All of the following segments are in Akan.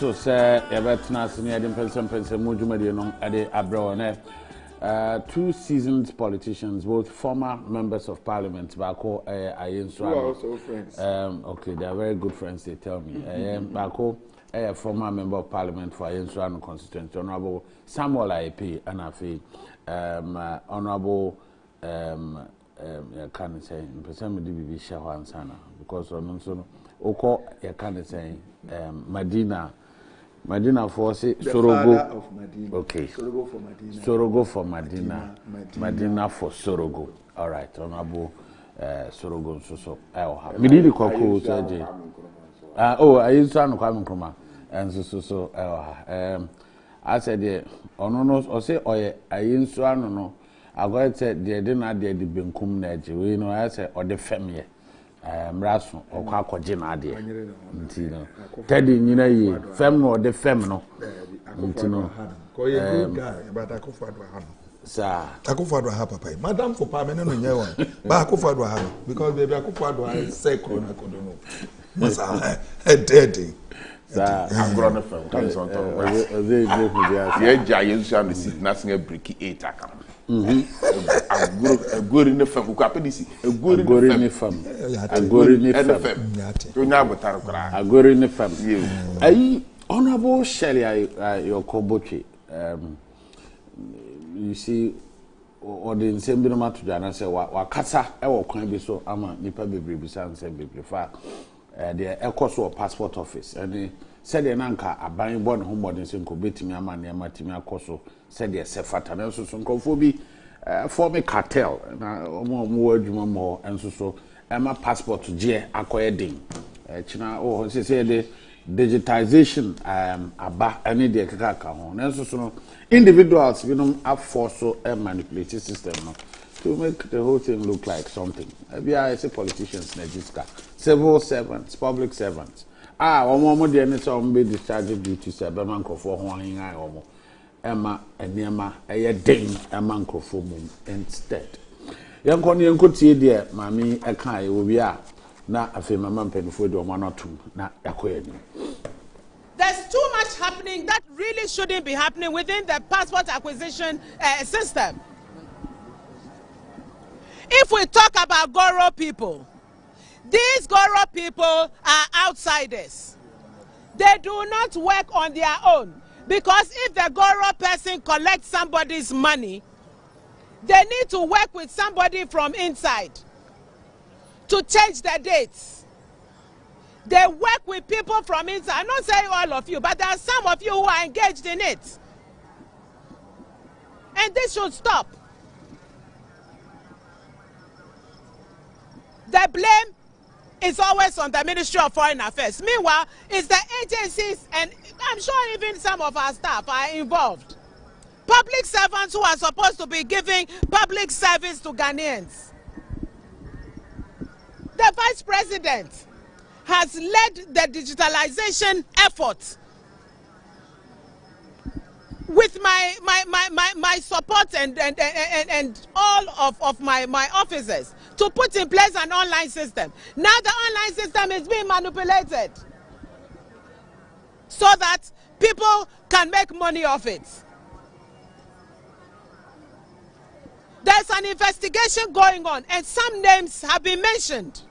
So say Everton senior MPENSNPENSENMU Jumadi no ade abro two seasoned politicians, both former members of parliament, Bako Ayensu. Who are also friends. Okay, they are very good friends, they tell me. Bako a former member of parliament for Ayensu constituency, Honorable Samuel Ayepi, and Afi, Honorable you can say MPENSNPENSENMU DBB Shawan Sana, because on so Oko you can say Madina for say Sorogo of Madina. Okay. Sorogo for Madina. Sorogo for Madina. Madina for Sorogo. All right. Honorable Sorogo so me did Kwaku Owusu Adjei. Oh, I used to Kwaku Nkrumah. And so I said no or say I used to no. I got said the dinner the benkum na je. We know I said or the family. Mraso okwa akwaje na ade nti no tedi nyina yi fem no de fem no nti no ko ye good guy but akofo adwa ha no sa akofo adwa ha papa madam for pa me no nye won ba akofo adwa ha because baby akofo adwa say corona kodo no masa dead sa agro no fam kan so to ze je ku dia ye ja Yesu am si national break 8 aka agori ne fam ko apedisi agori ne fam agori ne fam to nya botar kra agori ne fam ayi honorable Shelley Yokobotwe you see or the same bi no matudwa na say wa kasa e wo kwan bi so ama nipa bebre bi san say bebre fa the ekoso passport office and said the nanka aban bo ne ho modern say ko betimi ama ne matimi akoso said the sefata na so nkofo bi form a cartel na omo adwuma mo enso so ema passport je akoye din china oh say the digitization aba any de kaka ho na enso so no individuals bi no force manipulate system no to make the whole thing look like something. I say politicians, civil servants, public servants. Omo de any so be discharge duties a be man for ho hin ai omo. Emma eniema eye den emma nkofo mum instead. Yanko ne yanko tie de mami e kan e obi a na afi mama mpanifo de omo anotum na yakoye ni. There's too much happening that really shouldn't be happening within the passport acquisition system. If we talk about Goro people, these Goro people are outsiders. They do not work on their own because if the Goro person collects somebody's money, they need to work with somebody from inside to change the dates. They work with people from inside. I'm not saying all of you, but there are some of you who are engaged in it. And this should stop. The blame is always on the Ministry of Foreign Affairs. Meanwhile, it's the agencies, and I'm sure even some of our staff are involved. Public servants who are supposed to be giving public service to Ghanaians. The Vice President has led the digitalization efforts with my support and all of my officers to put in place an online system. Now the online system is being manipulated so that people can make money off it. There's an investigation going on and some names have been mentioned.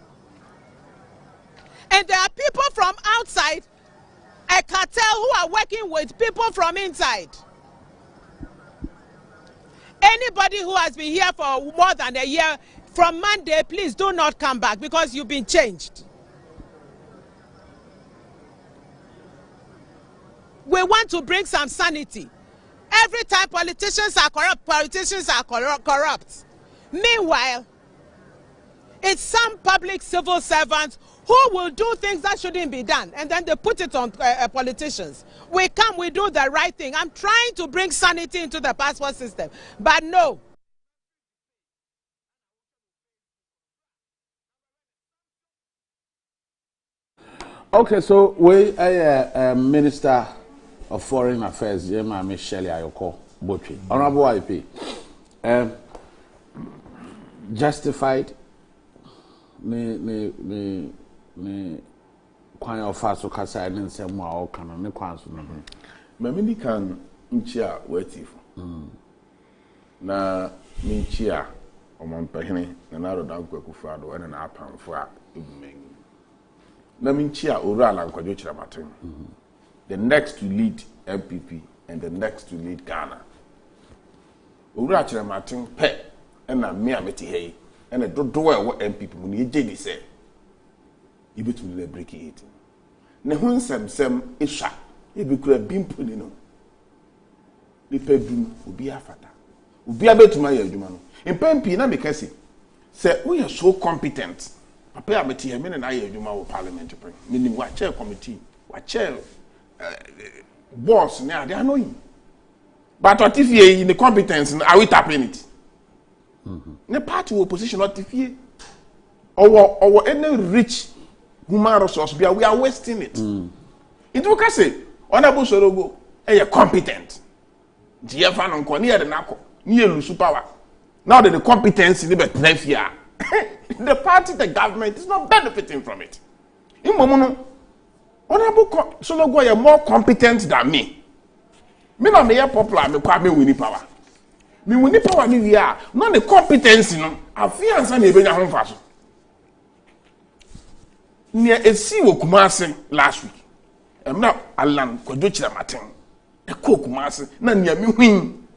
And there are people from outside, a cartel who are working with people from inside. Anybody who has been here for more than a year, from Monday, please do not come back because you've been changed. We want to bring some sanity. Every time politicians are corrupt. Meanwhile, it's some public civil servants who will do things that shouldn't be done, and then they put it on politicians. We come, we do the right thing. I'm trying to bring sanity into the passport system, but no. Okay, so we Minister of Foreign Affairs, Mami Shelley Yokobotwe. Honorable IP, justified kwan ofa so kasa ne nsem a o kan ne kwan so no mamini kan nchia watifo na minchia omampehene na naro da Kwaku Owusu Adjei na apamfo a egumen na minchia owura alankwadwo kiramaten the next to lead MPP and the next to lead Ghana owura kiramaten pe na me ameti hei na dodo a wo MPP mu ne yegye se ibetu le break it ne ho nsɛmsɛm ehwa ebikura bimpo ni no nipa dum obi afata obi abetuma ya adwuma no mpempi na meka se we are so competent papa abeti ya me na ya adwuma wo parliament pre ni wa chair committee wa chair boss ne ade anoyi but otifie yi the competence are we tapping it ne party opposition otifie or any rich human resource we are wasting it it will say honorable Sorogo competent GFA no nko ne ye de nako ne ye lose power now the competence ni be trafia the party the government is not benefiting from it imomu no honorable Sorogo ye more competent than me na me ye popular me kwa me win power me win power ni wi a no the competence no afiansa na ebenya ho mfa so near a sea Kumasi last week. I'm now Alan Kodochira Martin. A Kumasi, na near me win.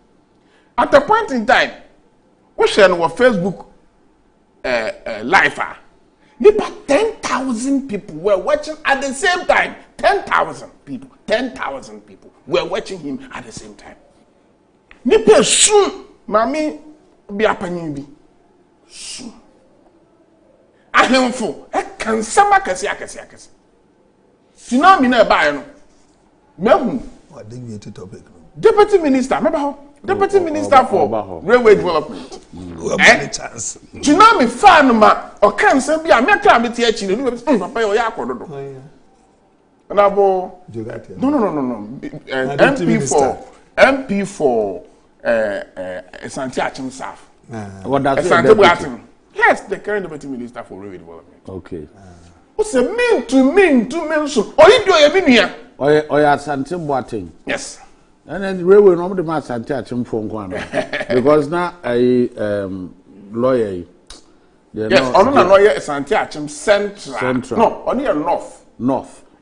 At a point in time, we share our Facebook live. About 10,000 people were watching at the same time. 10,000 people were watching him at the same time. Nipa soon, mami be apanyibi. Soon. Ahemfo kan sama kase. Tsunami na ba no. Mehu. What dey we topic no. Deputy Minister, remember how? Deputy Minister for Railway Development. Chance. Tsunami fan ma o kan sam bia me kra me tie chi no papa yo ya akododo. Na bo No. MP for Asante Achim Saf. What does Asante Yes, the current Deputy Minister for Railway Development. Okay. What's a mean to mean so? Or you do a minia? Oya Asante Boateng. Yes. And then railway no the ma Asante Achim phone kwan because now a lawyer. Yes, on a lawyer Asante Achim Central. No, only a North.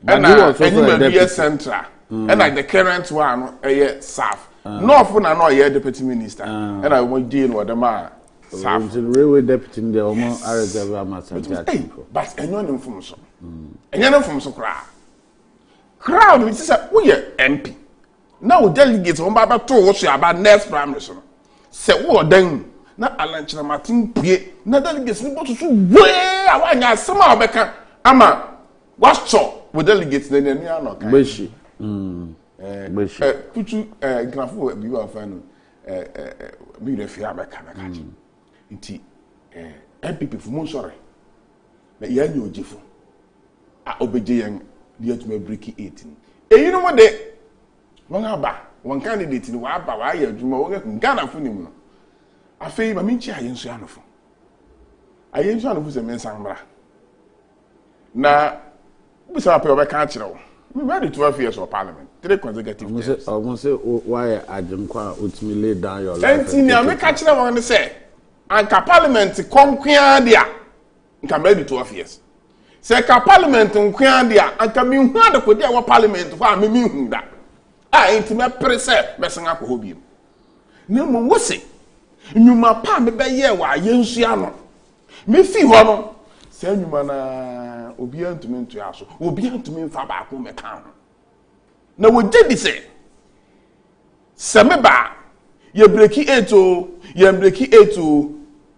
And he was also Central. And like the current one, a South. North when I know a Deputy Minister. And I won't deal with the man. Railway deputy in the Omo Arezewa Masante. But anyone from so. Anyone from so crowd which is a we MP. Now delegates on Baba told you about next primary. Say what then? Na Alanchina Martin pie. Na delegates ni boto so way awanya sama obeka ama what's up with delegates na ni ano kan. Beshi. Beshi. Putu grafo bi wa fa no bi refi abeka na kachi. Nti MPP fu mo sore na ya nya ogifo a obeje yen de atuma break 18 eyi no mo de won aba won candidate ni wa aba wa ya adwuma won Ghana fu ni mu no afei ma minchi ayensu anofo se mensan mra na bisa pa obe ka kire wo me ready 12 years of parliament 3 consecutive years almost say why ajenkwa ultimately lay down your life enti ni ameka kire won say anka parliament konkua dia nka ready 12 years say ka parliament konkua dia anka mi hu adekodi a wo parliament fa me mi hu da enti me prese mesan akọ bi na mo wo se nyuma pa me be ye wa yensu ano me fi ho no say nyuma na obi antumi ntu aso obi antumi mfa ba ko me kan na wo jedi se me ba ye breaki 8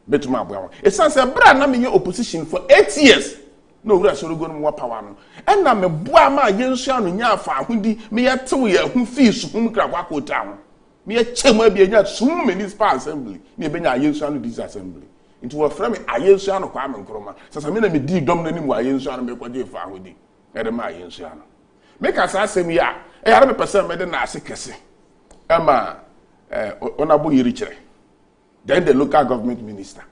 betuma aboa e san se bra na me ye opposition for 8 years no wura Sorogo no power no e na me boa ma yensu ano nya afa ahudi me ye tew ye hu fi su hum kra kwa kota ho me ye chema bi nya sum municipal assembly me e benya yensu ano this assembly into wo frame ayensu ano kwa me nkroma sasa me na me di dom na nim ayensu ano me kwaje fa ahudi e de ma ayensu ano me ka sa asem ya e ya me pese me de na ase kese e ma onabo yiri kire then the local government minister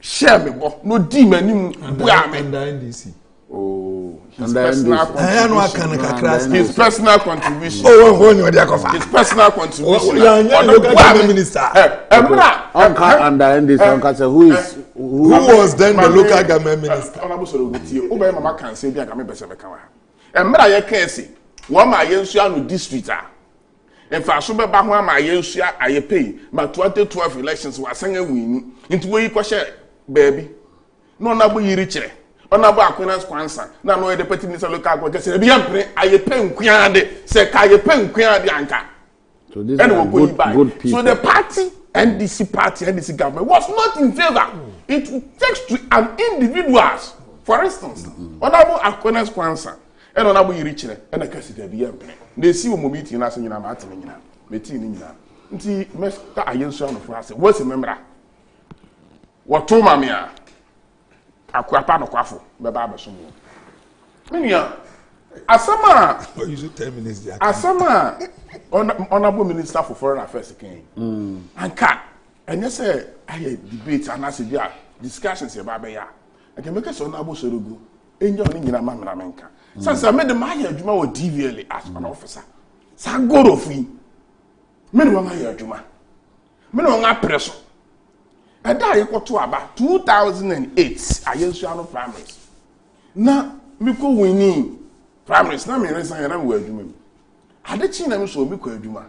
share me bo no di manim bua me NDC oh his personal contribution. His personal contribution. His personal contribution. Who was then the local government minister? District. In fact, so beba ho ama yensua ayepay ma 2012 elections wa sanga wini nti we kwhye baby no na bo yiri kire ona bo Akwenas kwansa na no deputy minister local government say be yampre ayepay nkwan de say ka ayepay nkwan de anka. So these are good people. So the party NDC government was not in favor. It takes to an individuals. For instance, ona bo Akwenas kwansa and on abu yiri kire and a kasi de be yampre. They see what meeting na nyina ma atene nyina meeting ni nyina nti mesta ayenso no for ase what's remember what to mame a akwapa no kwafo be ba abeso mo menia asama you should 10 minutes there asama honorable minister for foreign affairs ken anka enye say aye debate anase bia discussions e ba be ya ake make so na abosorogu enye oni nyina ma mra menka Sansa made the Maya Juma or DVLA as an officer. Sangoro free. Men were my Juma. Men were not pressure. And I got to about 2008. I used to have primaries. Now, Miko winning primaries. Now, me resign and I'm where you I did see them so Miko Juma.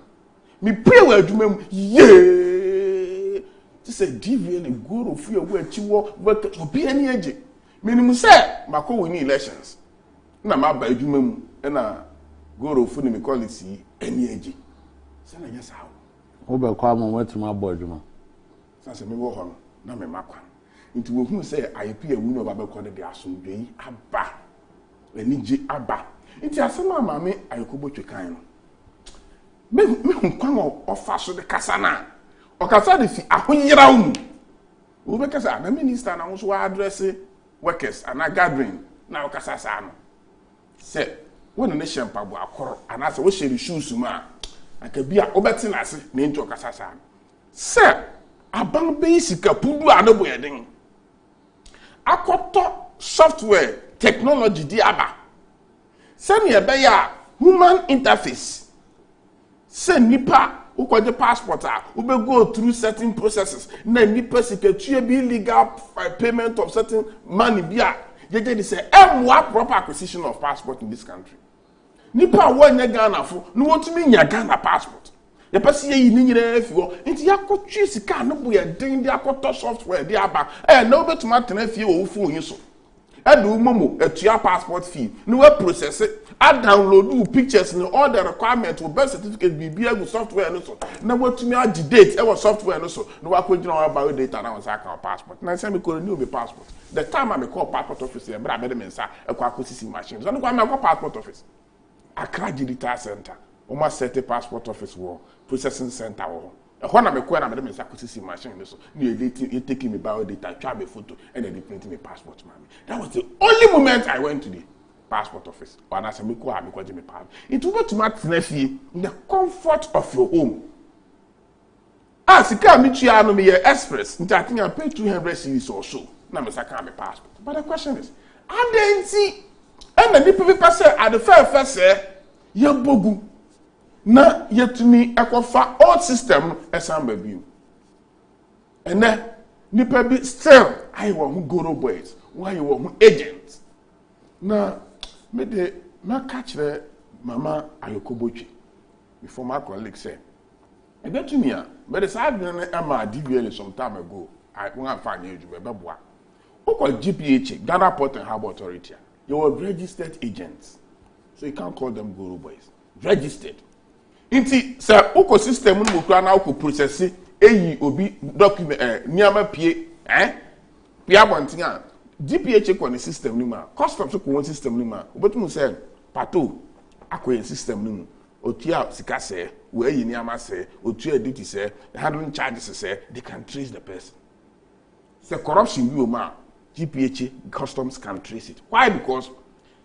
Me pray where you yeah. This is DVLA go free where you work to be any age. Minimum say, Mako winning elections. Na ma ba adwuma mu na goro fu ni me call it any age se na nya sawo wo be kwa mo watuma bo adwuma sanse me wo ho no na me makwa nti wo hu se ayepi awu no ba be ko de asomdwe yi aba ani je aba nti asema ma me ayekobo twekan no me hu kwan ofa so de kasa na o kasa de fi ahonyira mu wo be kasa na minister na wo so address workers and a gathering na o kasa sa no say when the shampoo akoro and as we share shoes ma aka bia obeti na ase na nti okasasa say aban be sika pudu anobo yeden akoto software technology di aba say ne be ya human interface say nipa ukoje passport a we go through certain processes na nipa sika tue be legal payment of certain money bia they say what proper acquisition of passport in this country. Nipa wanya Ghana fo no wotumi nya Ghana passport. Ye pese yi ni nyina afiwo. Nti yakotwe sika no bo ye den de akoto software de aba. Na obetuma tena fie wo fo yin so. Edu momo etua passport fee. No we process it. I download pictures and all the requirements for birth certificate be with software no so. Na wotumi agi date e software no so. No wa kwagina about data na won saka passport. Na say me ko renew me passport. The time I call passport office, I better mensa a Kwaku machine. So I go passport office. Accra Digital Center. Almost set a passport office war, processing center war. When I'm a queer, I'm a Kwaku machine. So you taking me bio data, try me photo, and then printing me passport. That was the only moment I went to the passport office. When I said, me passport. It will go to my nephew in the comfort of your home. As you can meet you on me express, I think I pay 200 cedis or so. Na me saka me passport. But the question is, I didn't see and the people say at the first say ye bogu na yetumi ekofa old system esamba biu. And then nipa bi still I want who go boys, why you want agents. Na me de na catch the mama ayokobochi before my colleague say e get to me but the side na am DVL some time ago I won't find you be boa. Called GPH, Ghana Port and Harbour Authority. You were registered agents. So you can't call them guru boys. Registered. Inti, sir, Oko system will process obi document, Niama PA, Pia Bantina, GPH on the system nima, customs one system nima, but you say, Pato, Aqua system numa, Otia Sika say, where you Niama say, Otia duty say, handling charges say, they can trace the person. The corruption you ma. GPH customs can trace it. Why? Because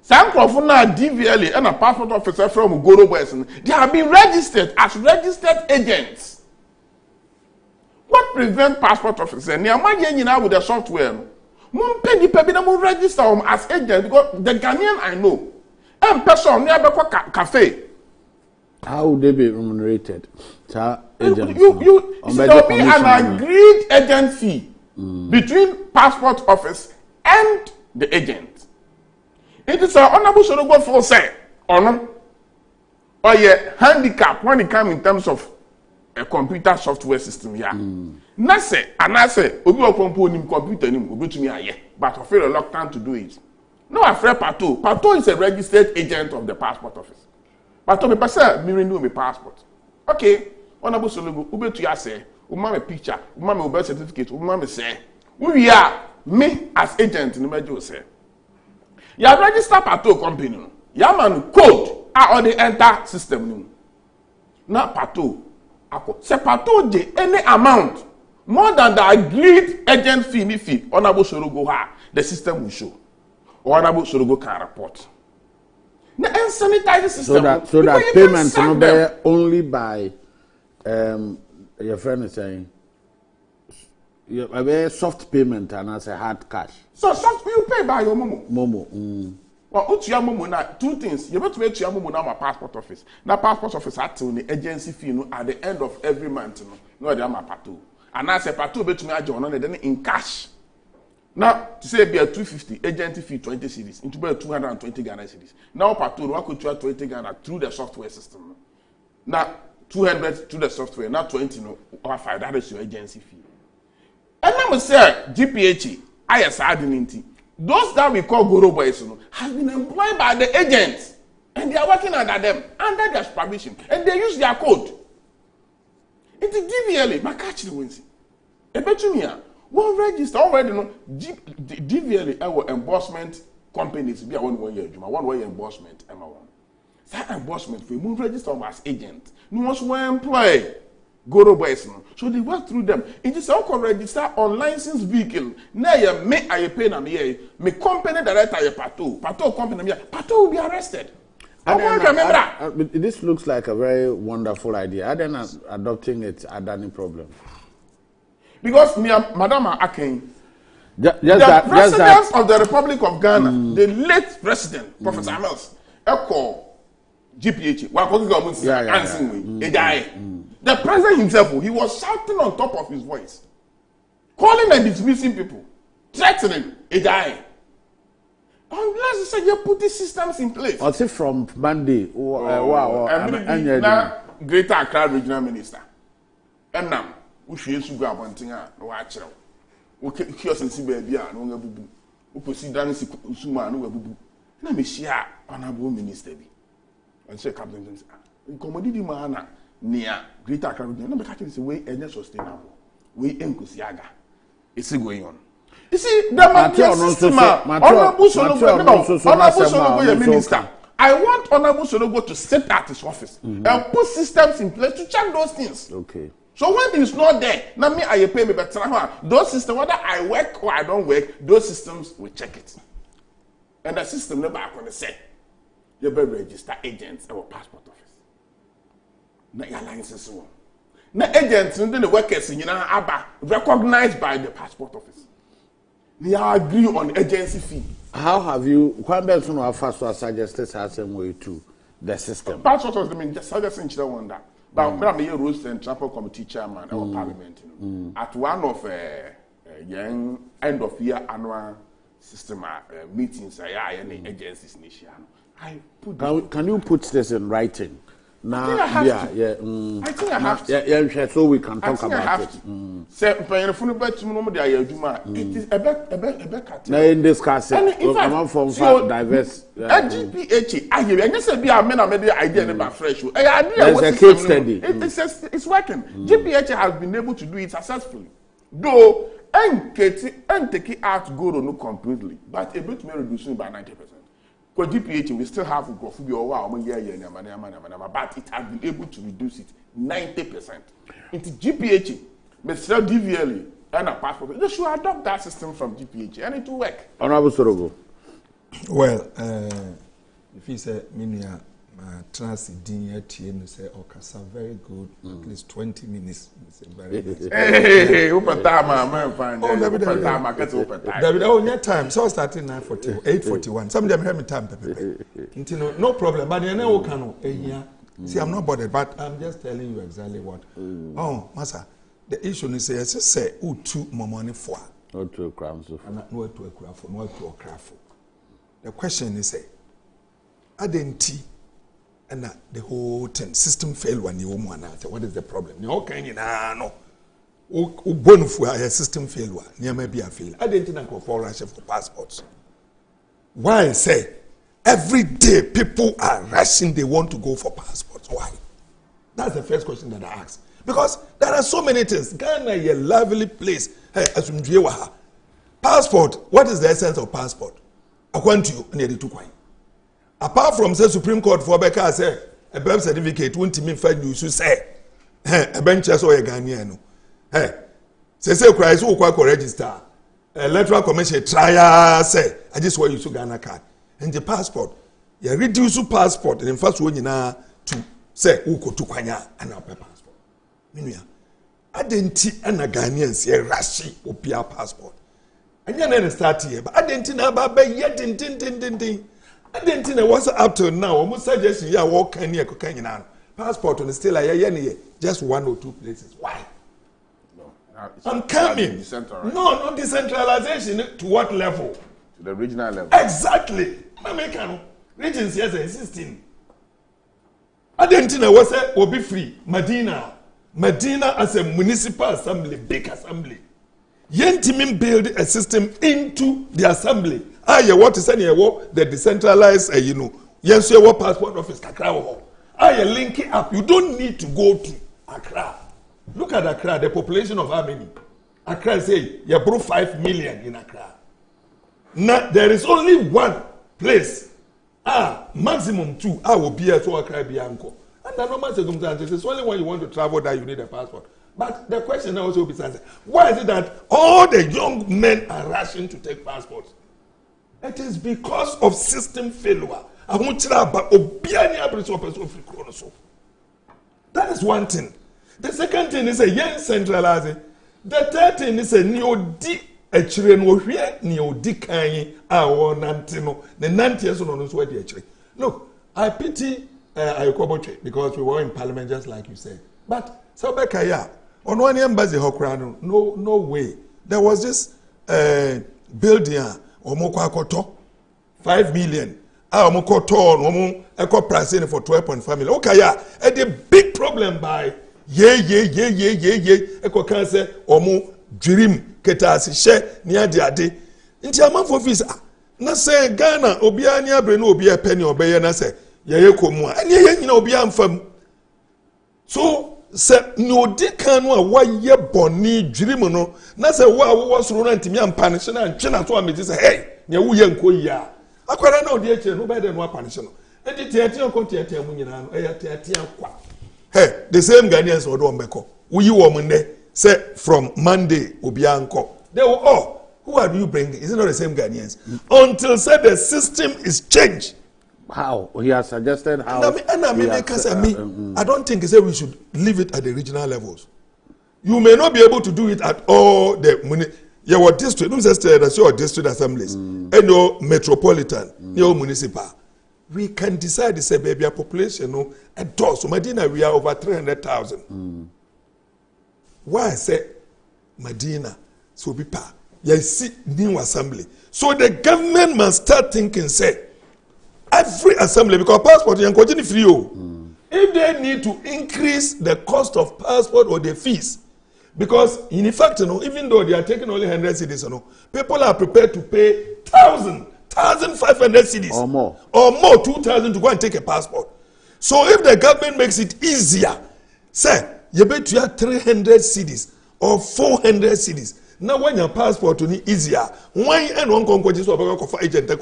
some na DVLA and a passport officer from Goro West, they have been registered as registered agents. What prevents passport officer? They are with the software. Mumpe ni pebi na mu register as agent because the Ghanaian I know. Person near Beko cafe. How would they be remunerated? You there will be an agreed agent fee between passport office and the agent. It is an honorable Sorogo for say or handicap when it comes in terms of a computer software system. Yeah. Na say and I say obi okompo nim computer nim obi tumi aye but I feel reluctant to do it. No, I afraid Pato. Pato is a registered agent of the passport office. Pato me pasa me renew my passport. Okay, honorable Sologo, ube to ya say, uma me picture, uma me birth certificate, uma me say, we are me as agent in the say. Ya register Pato company. Ya man code on the enter system. Na Pato. Say Pato de any amount more than the agreed agent fee, honorable Sologo ha, the system will show. Honorable Sologo can report. The unsanitized system. So that payments no be only by your friend is saying a soft payment and as a hard cash. So soft you pay by your momo. Momo. Well, utia momo na two things. You better make your momo na my passport office. Na passport office at the agency fee no at the end of every month no they am Pato. And I say Pato bet me ajono na then in cash. Now, to say be a 250 agent fee 20 cedis into be 220 Ghana cedis. Now, Pato, I could try 20 Ghana through the software system. Now, 200 through the software, not 20 no or 5. That is your agency fee. And I'm say GPH, ISR, those that we call Goro Boys have been employed by the agents and they are working under them, under their supervision, and they use their code. It's DVLA, my catch the wins. A better one register already no DVLA our endorsement companies be a 1 year juma 1 year endorsement am one. That endorsement for move register as agent. No one's one employ Goro Boys no. So they work through them. It is all register on licensed vehicle. Now you may I pay na me company director you Pato company me Pato will be arrested. This looks like a very wonderful idea. I then adopting it Adwene problem. Because Madam Akin, the president of the Republic of Ghana, the late president, Professor Amels, Echo GPH, the president himself, he was shouting on top of his voice, calling and dismissing people, threatening Adjei. Unless you say you put these systems in place. Or say from Monday, Greater Accra Regional Minister, and now. We should go about thing no watch now. Okay, here since baby no ngabubu. We proceed dance suma no ngabubu. Na me share honorable minister bi. And say captain say, "Commodity man na Greater Accra region na be catch say we enye sustainable. We enkusiaga. It's going on." You see, the system honorable Sologo minister. I want honorable Sologo to sit at his office and put systems in place to check those things. Okay. So when it's not there, now me I pay me better. Those systems, whether I work or I don't work, those systems will check it. And the system never going to say, you better register agents at our passport office. Now your license one. Now agents and then the workers in Aba recognized by the passport office. They agree on agency fee. How have you? When Benson or first was suggested as a way to the system. Passport office, I mean, just suggesting one that. But I'm a Rules and Transport Committee chairman of Parliament. At one of young end of year annual system meetings, I any agencies initial. I put. Can you put this in writing? Now, I think I have to. Yeah, so we can talk about it. Say, it is a better. Now, in this case, I'm from diverse. GPH, I just be a man, I made the idea about fresh. There's a case study. It's working. GPH has been able to do it successfully. Though, and take it out go no completely, but able to reduce it by 90%. Because GPH, we still have but it has been able to reduce it 90%. Into GPH, but still DVLA and a passport. They should adopt that system from GPH and it will work. Honorable Sorogo. Well, if he said, Transidin TN say Okasa very good, at least 20 minutes. Very nice. Hey, open time, man, fine. Open time, I get open time. David, oh, your time. So starting 9:40, 8:41. Some of them have me time, no problem. But you know, can see, I'm not bothered, but I'm just telling you exactly what. Oh, Massa, the issue is say, who took more money for? Not to a crown, so not to a craft, not to a craft. The question is, Adwene and the whole system failed when you want to. What is the problem? You okay, no. Born for a system failure, near maybe a fail. Adwene go for rush for passports. Why say every day people are rushing, they want to go for passports? Why? That's the first question that I ask. Because there are so many things. Ghana is a lovely place. Hey, passport, what is the essence of passport? According to you, near the two coin. Apart from the Supreme Court for Becca say a birth certificate won't mean find you to say a bench or a Ghanaian. Hey, say Christ who quite register. Electoral Commission try say I just want you to Ghana card. And the passport, you reduce your passport and in first one you to say who go to Kwanya and our passport. Meaning, Adwene and a Ghanaian say rashi opia passport. And you never start here, but Adwene na ba yet din. Adwene was up till now. Almost suggesting ya walk can you cocaine passport on still a just 1 or 2 places. Why? No, I'm coming. No, not decentralization. To what level? To the regional level. Exactly. Regions yes existing. Adwene was a will be free. Medina as a municipal assembly, big assembly. Yentimin build a system into the assembly. You want to send the decentralized, yes, your passport office, Accra. You link it up. You don't need to go to Accra. Look at Accra, the population of how many? Accra say, you brought 5 million in Accra. Now, there is only one place. Maximum 2. Will be a to Accra Bianco. Under normal circumstances, it's only when you want to travel that you need a passport. But the question now also becomes, why is it that all the young men are rushing to take passports? It is because of system failure. That is one thing. The second thing is a young centralizing. The third thing is a neo-di Look, I pity Ayokoboche because we were in parliament just like you said. But Sabekaya, on one embassy, no way. There was this building, Omokwakoto, 5 million. Omokoto, Eko pricing for 12.5 million. Okay, yeah. And the big problem by Eko cancer, Omo, Dream, Ketasi, She, Niadiade. Inti amount for visa. Na say Ghana, Obia Niabreno, Obia Penny, Obey, na say, Yayekomua. And ye, Obia from. So, se no di kanu a waye boni dwirimu no na se wa wo soro na ntimi ampanish na ntwe na so ameti se hey ne wo ye nko yi a akwara na odi eche no be de no apanish no enti tiati onko tiati amu nyina no tiati akwa hey the same Ghanaians odo mbeko wo yi wo munde say from Monday obi anko they will who are you bringing? Is it not the same Ghanaians? Until say the system is changed. How? He has suggested how. I don't think he said we should leave it at the regional levels. You may not be able to do it at all the your district, not just your district assemblies, and your metropolitan, your municipal. We can decide to say, baby, our population, no, at all. So, Medina, we are over 300,000. Why I say Medina? So, be pa. You see, new assembly. So, the government must start thinking, say, every assembly, because passport is continue free. If they need to increase the cost of passport or the fees, because in fact, even though they are taking only 100 cedis, people are prepared to pay 1,500 cedis or more, 2,000 to go and take a passport. So if the government makes it easier, say you bet you have 300 cedis or 400 cedis. Now when your passport is easier, when and one conquest for agent to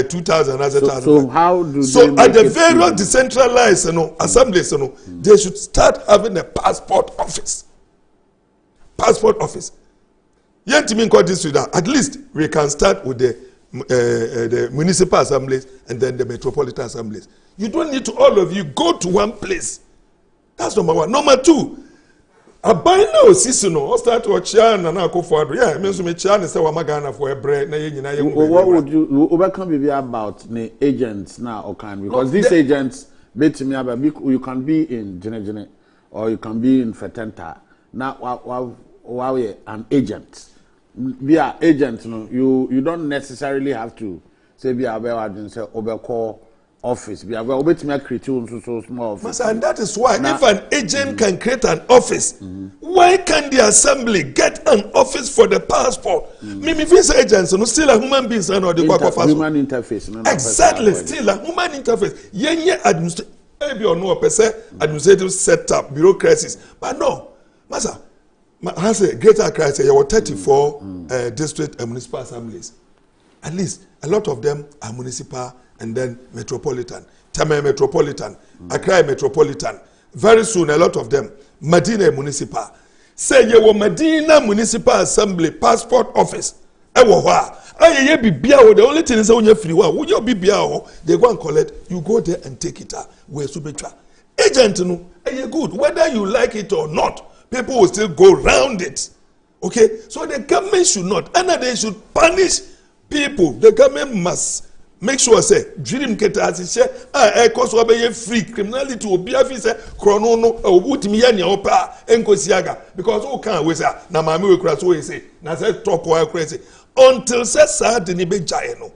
2,000 as a thousand. So how do so at the various decentralized assemblies, they should start having a passport office. Passport office. Yet to me, at least we can start with the the municipal assemblies and then the metropolitan assemblies. You don't need to all of you go to one place. That's number one. Number two, a binary season or start to chan and go forward. Yeah, I mean, so me chan is a wamagana for a bread. What would you overcome be about the agents now or can because these agents bet me about you can be in Gene or you can be in Fetenta. Now, while you're an agent, be an agent, you don't necessarily have to say be a say overcall office. Be aware of me create so small office. And that is why if an agent can create an office, why can't the assembly get an office for the passport? Me visa agents no still a human being or the human interface. Exactly, still a human interface. Yenye administrative setup, bureaucracies. But no, Masa, has a greater crisis. There were 34 district and municipal assemblies. At least a lot of them are municipal and then metropolitan. Tame metropolitan, Accra metropolitan. Very soon, a lot of them, Medina municipal. Say you were Medina municipal assembly passport office. The only thing is when you're free, they go and collect. You go there and take it. Where subetra agent no, good. Whether you like it or not, people will still go round it. Okay, so the government should not, and they should punish people. The government must make sure say dream keta as say cause we be free criminality obi afi say krono no obutimi ya nia opa enkosiaga because who can we say na mama we kura so we say na say talk wa kura say until say sad ni be jae no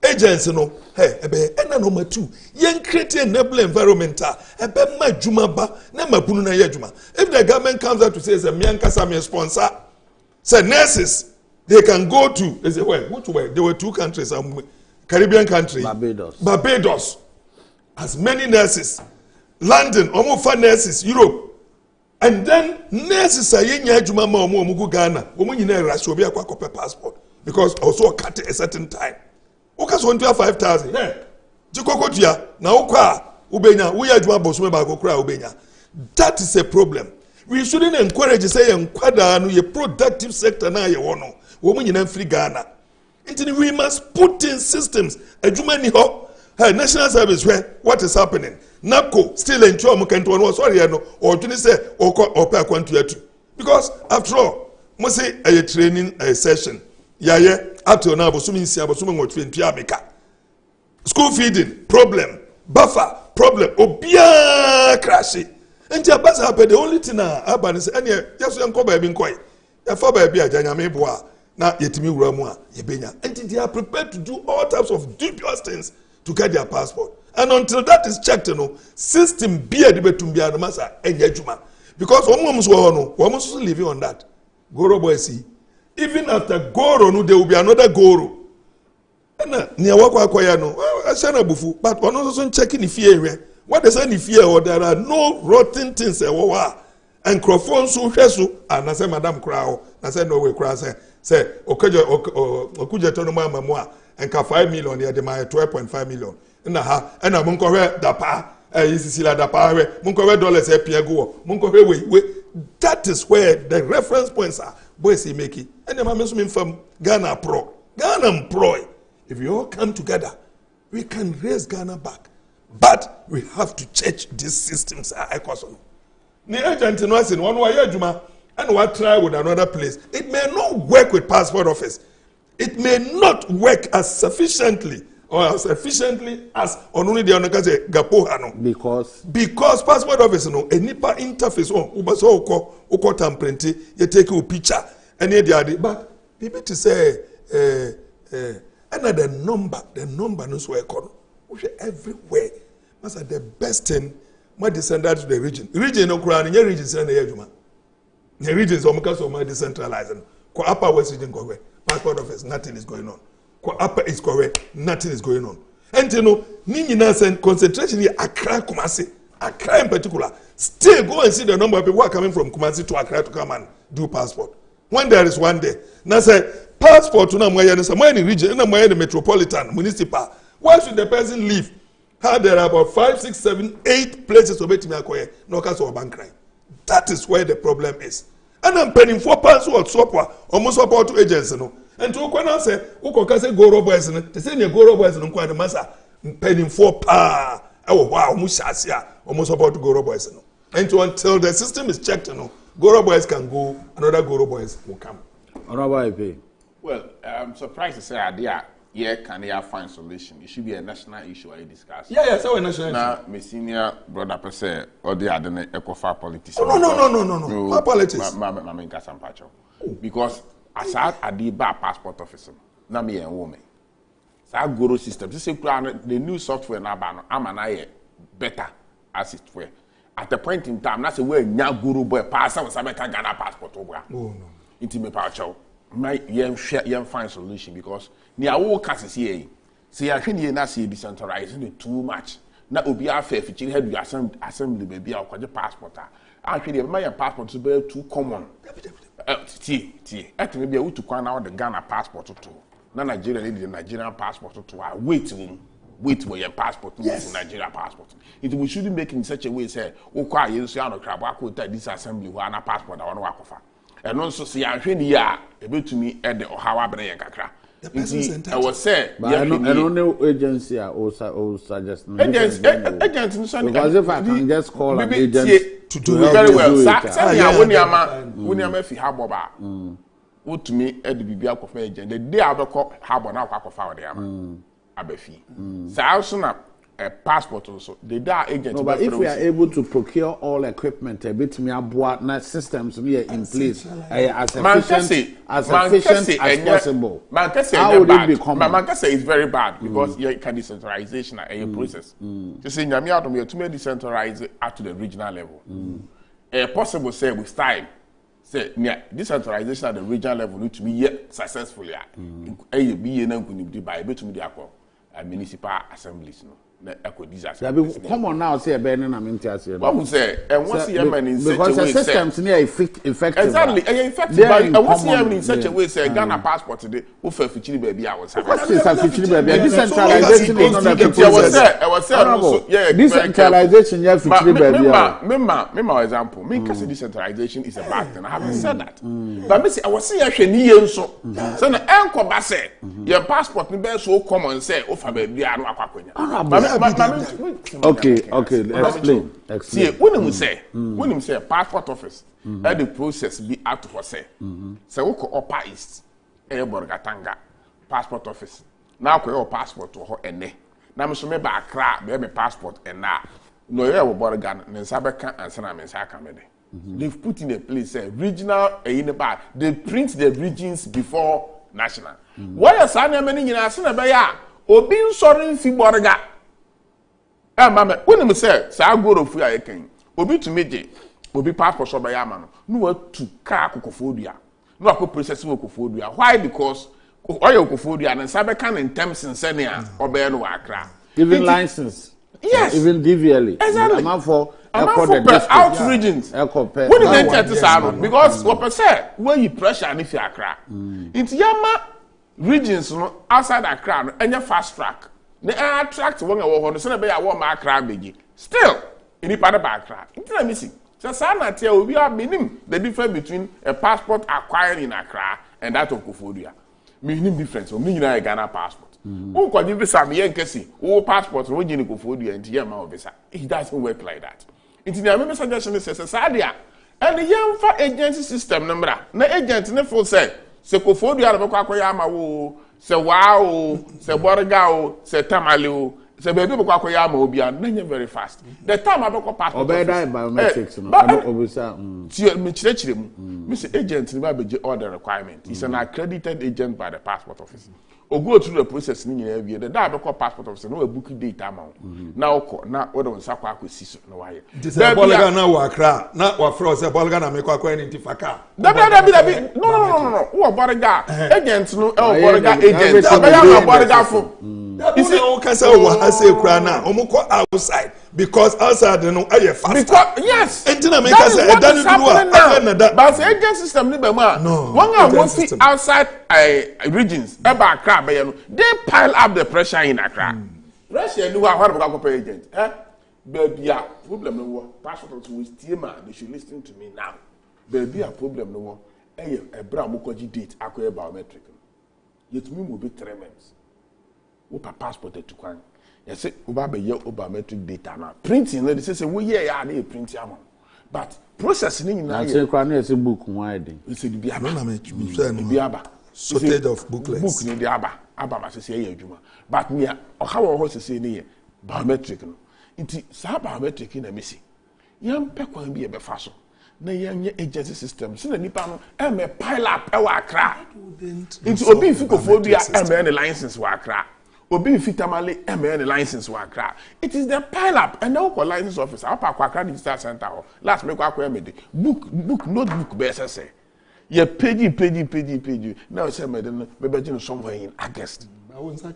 agents no ebe na number 2 yen create enable environment ebe ma adwuma ba na mapunu na ye adwuma. If the government comes out to say me ankasa me sponsor say nurses they can go to is it where which way there were 2 countries Caribbean country, Barbados has many nurses. London, almost nurses, Europe. And then nurses are in Yajuma Ghana. Women in Russia will be a passport because also cut a certain time. Okas 5,000. Jikokotia, now Ubenya, we are Ubenya. That is a problem. We shouldn't encourage say a productive sector now you want women in free Ghana. We must put in systems. National service where what is happening? NAPCO still in Chom sorry, or to say or pay quantity. Because after all, must say a training session. Yeah, up to now, assuming what school feeding, problem, buffer, problem, obia crashy. And your bus happened the only thing Abban is any yes, uncle baby quite. A for baby a janyame bois. Now, yetimi uramua yebenya, and they are prepared to do all types of dubious things to get their passport. And until that is checked, system be a debate to be a massa and yejuma. Because almost living on that. Goro boy see, even after Goro, no, there will be another Goro. And near Wakwayano, I said a bufu, but one also checking if fear. What is any fear or there are no rotten things and Crawford so and I said, Madame Crow, I said, no way, Crow say okuja tono mama moa enka 5 million ya de my 12.5 million na ha na munko we dapa isisila dapa we munko we dollars e pia go munko we that is where the reference points are boys he make it and mama so from Ghana pro if we all come together we can raise Ghana back, but we have to change these systems ni agent no asin one way adwuma and what try with another place. It may not work with passport office. It may not work as sufficiently or as efficiently as only the onakaze gapohano. Because passport office a nipa interface ubaso uko tamprenti you take a picture and but people to say another number knows where everywhere. That's the best thing. My descendants to the region no crown in your region send the the regions are more decentralized. Kwa upper west region go away. Passport office, nothing is going on. Kwa upper east go away, nothing is going on. And Nini Nasen concentration here Accra Kumasi, Accra in particular. Still go and see the number of people who are coming from Kumasi to Accra to come and do passport. When there is one day, now say passport to somewhere in the region, somewhere in the metropolitan, municipal. Why should the person leave? There are about 5, 6, 7, 8 places to make me acquire no case of bank crime. That is where the problem is. And I'm paying £4 or swap almost support to agents, And to Okwana say, Okokase Goro Boys, the senior Goro Boys and Kwada Massa, penning for pa. Oh, wow, Mushasia, almost about to Goro Boys. And to until the system is checked, Goro Boys can go, another Goro Boys will come. Well, I'm surprised to say idea. Yeah, can they find solution? It should be a national issue I discuss. Yeah, so a national now, issue. my senior brother per se, or the Adwene eco-far politician. Oh, no. Our politics. Because as I did by passport officer, now me and woman. So I go to system. This is the new software now, I'm an better as it were. At the point in time, that's where now guru boy pass on some Ghana passport over. Oh, no. Into me pacho. My young find solution because near all cases here. See, I think you're not see decentralizing it too much. Now, will be our fair if you had your assembly, baby, I'll call your passport. Actually, my passport is very too common. I think maybe I would to call out the Ghana passport too. Now, Nigeria need the Nigerian passport too. Wait for your passport to Nigeria passport. We shouldn't make in such a way, say, oh, quiet, you see, I don't crab, I could take this assembly, one passport, I want to work for. And also see, I'm saying, yeah, able to me at the Ohawa Braya Kakra. I was saying, I don't know agency or suggest agents, because if I can just call an agent to do very well. When you are if you have Boba, what to me at the BBA of agent, the day I call Harbor now, Quack them. Abefi. So I also a passport also. The da agent. No, but if we are able to procure all equipment, a bit me aboard na systems here in place as efficient as possible. How would it become? Mankase is very bad because you can decentralization a process. To say nyame out me to make decentralize at to the regional level. Possible say with time. Say decentralization at the regional level need to be successfully. Be by to me the municipal assemblies no. Come on now, say a Ben and I'm interested. What say? And what's the man in such a way? Because the systems near effective. Exactly, effective. And what's the man in such a way? Say Ghana passport today. Who for future baby? I was. What is a future baby? Decentralization is not a process. I was saying, yeah, decentralization. Yeah, future baby. Remember example. Me because decentralization is a bad thing. I haven't said that. But me say I was saying actually so. So na enko ba say your passport ni be so common say o fa baby anu akwakonya. Okay, explain. See, when you say passport office, the process be out for say. So we call Upper East, Borgatanga, passport office. Now we have passport to her ene. Now me so me ba Accra, me passport and now. No, you have Borgan, Nensabeka and Sana Mensaka Mede. They've put in a place regional they print the regions before national. Why are Sana many in Asana Obi sorry fi Borga. Mama, when you say, I go to free I can. Obi to me, Obi passport so by Yamano. No to car cocofodia. No process cocofodia. Why? Because oil cocofodia and Sabakan in terms in Senia or Beno Accra. Even license. Yes. Even DVLE. Exactly. I'm for out regions. When you enter to Saro, because what per se, when you pressure and if you Accra. Into Yama regions outside Accra and your fast track. They attract one of the Senate I want my crowd big. Still, in the part of Accra. It's missing. So, Sana tell we are meaning the difference between a passport acquired in Accra and that of Kofodia. Meaning difference, or meaning a Ghana passport. Who can give some young Cassie, all passports, originally Kofodia and Yama visa. It doesn't work like that. It's the member suggestion is Sadia. And the young fat agency system number. No agent never say, Kofodia of Kwakoyama. Se wow, se borga, se tamale, se baby Kwakoyama will be very fast. The time I got passport. Obey biometrics. Mr. Agent never all the requirement. He's an accredited agent by the passport office. Or go through the process in every year. The passport officer no book date amount. Now what on Sakwaku season no why. This Bolga now Accra, not what froze a Bolga and make a Faka. No. Who are Borga agents no Borga agents. Borga for. You see, I say Krana, Omoko outside because outside they know I fast. Yes. And then I make us a done but the agent system no. One I want outside regions about Accra, they pile up the pressure in Accra. Russia knew how to go agent. Baby, a problem no passport with Tima, they should listen to me now. Baby, a problem no a Bramukoji date acquire biometric. yet me will be 3 months. Opa passport to kwan. Yes, Oba be your biometric data now. Printing, they say we yeah they print am. But processing na say kwan is a book wide. It's a biaba. No me biaba. Sorted of booklets. Book ni biaba. Aba say say adwuma. But me o how we say say biometric no. Nti sa biometric na me see. Yam pe kwan bi e be fa so. Na yanye agency system. So na nipa no e me pile up e wa Accra. Nti obi fikofobia e me license wa Accra. Obi fitamale MN license wa Accra. It is the pile up and now license officer up Accra Digital Center. Last make Kwaku me book notebook be say. Ye page. Now say me den be begin somewhere in August.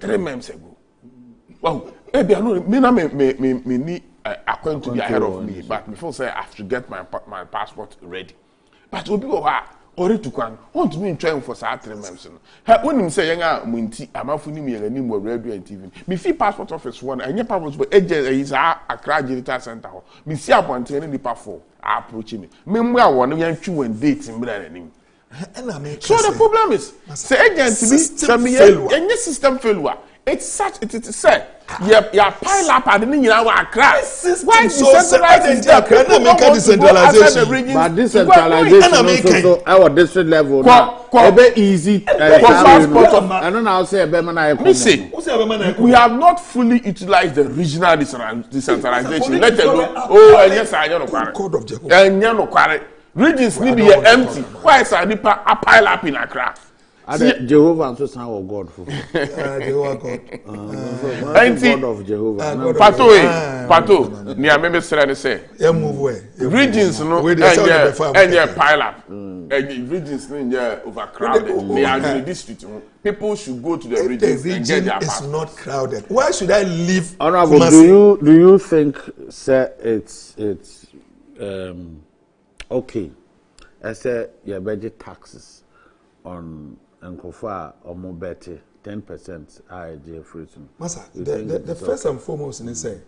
3 months ago. Wow, e be no me na me ni account to be ahead of me, but before say I have to get my passport ready. But obi go ori tukwan want me try for say 3 months no he wonim say yenga munti amafu ni me ni mo radio and TV me fi passport office one enye passport but agent is Accra Digital Center ho me see appointment ni nipa for approach me mu a won yan twi one date mbra na nim so the problem is say agent be some yenye system failure it's such it is say ya pile up and ni nyina wa Accra why decentralized Accra na make decentralization but decentralization so our district level now e be easy I don't know how say e be man na we have not fully utilized the regional decentralization let alone yes I no kware regions need be empty why is nipa a pile up in Accra Jehovah and so son of God for Jehovah God. God of Jehovah. Pato, near me say. Regions no and pile up. Regions no overcrowded. They are in the district. People should go to the regions and get their passports. It's not crowded. Why should I leave? Honorable, do you think sir it's okay? I say your budget taxes on Nkofa or more better 10% IJ free. Masa, the first and foremost in say,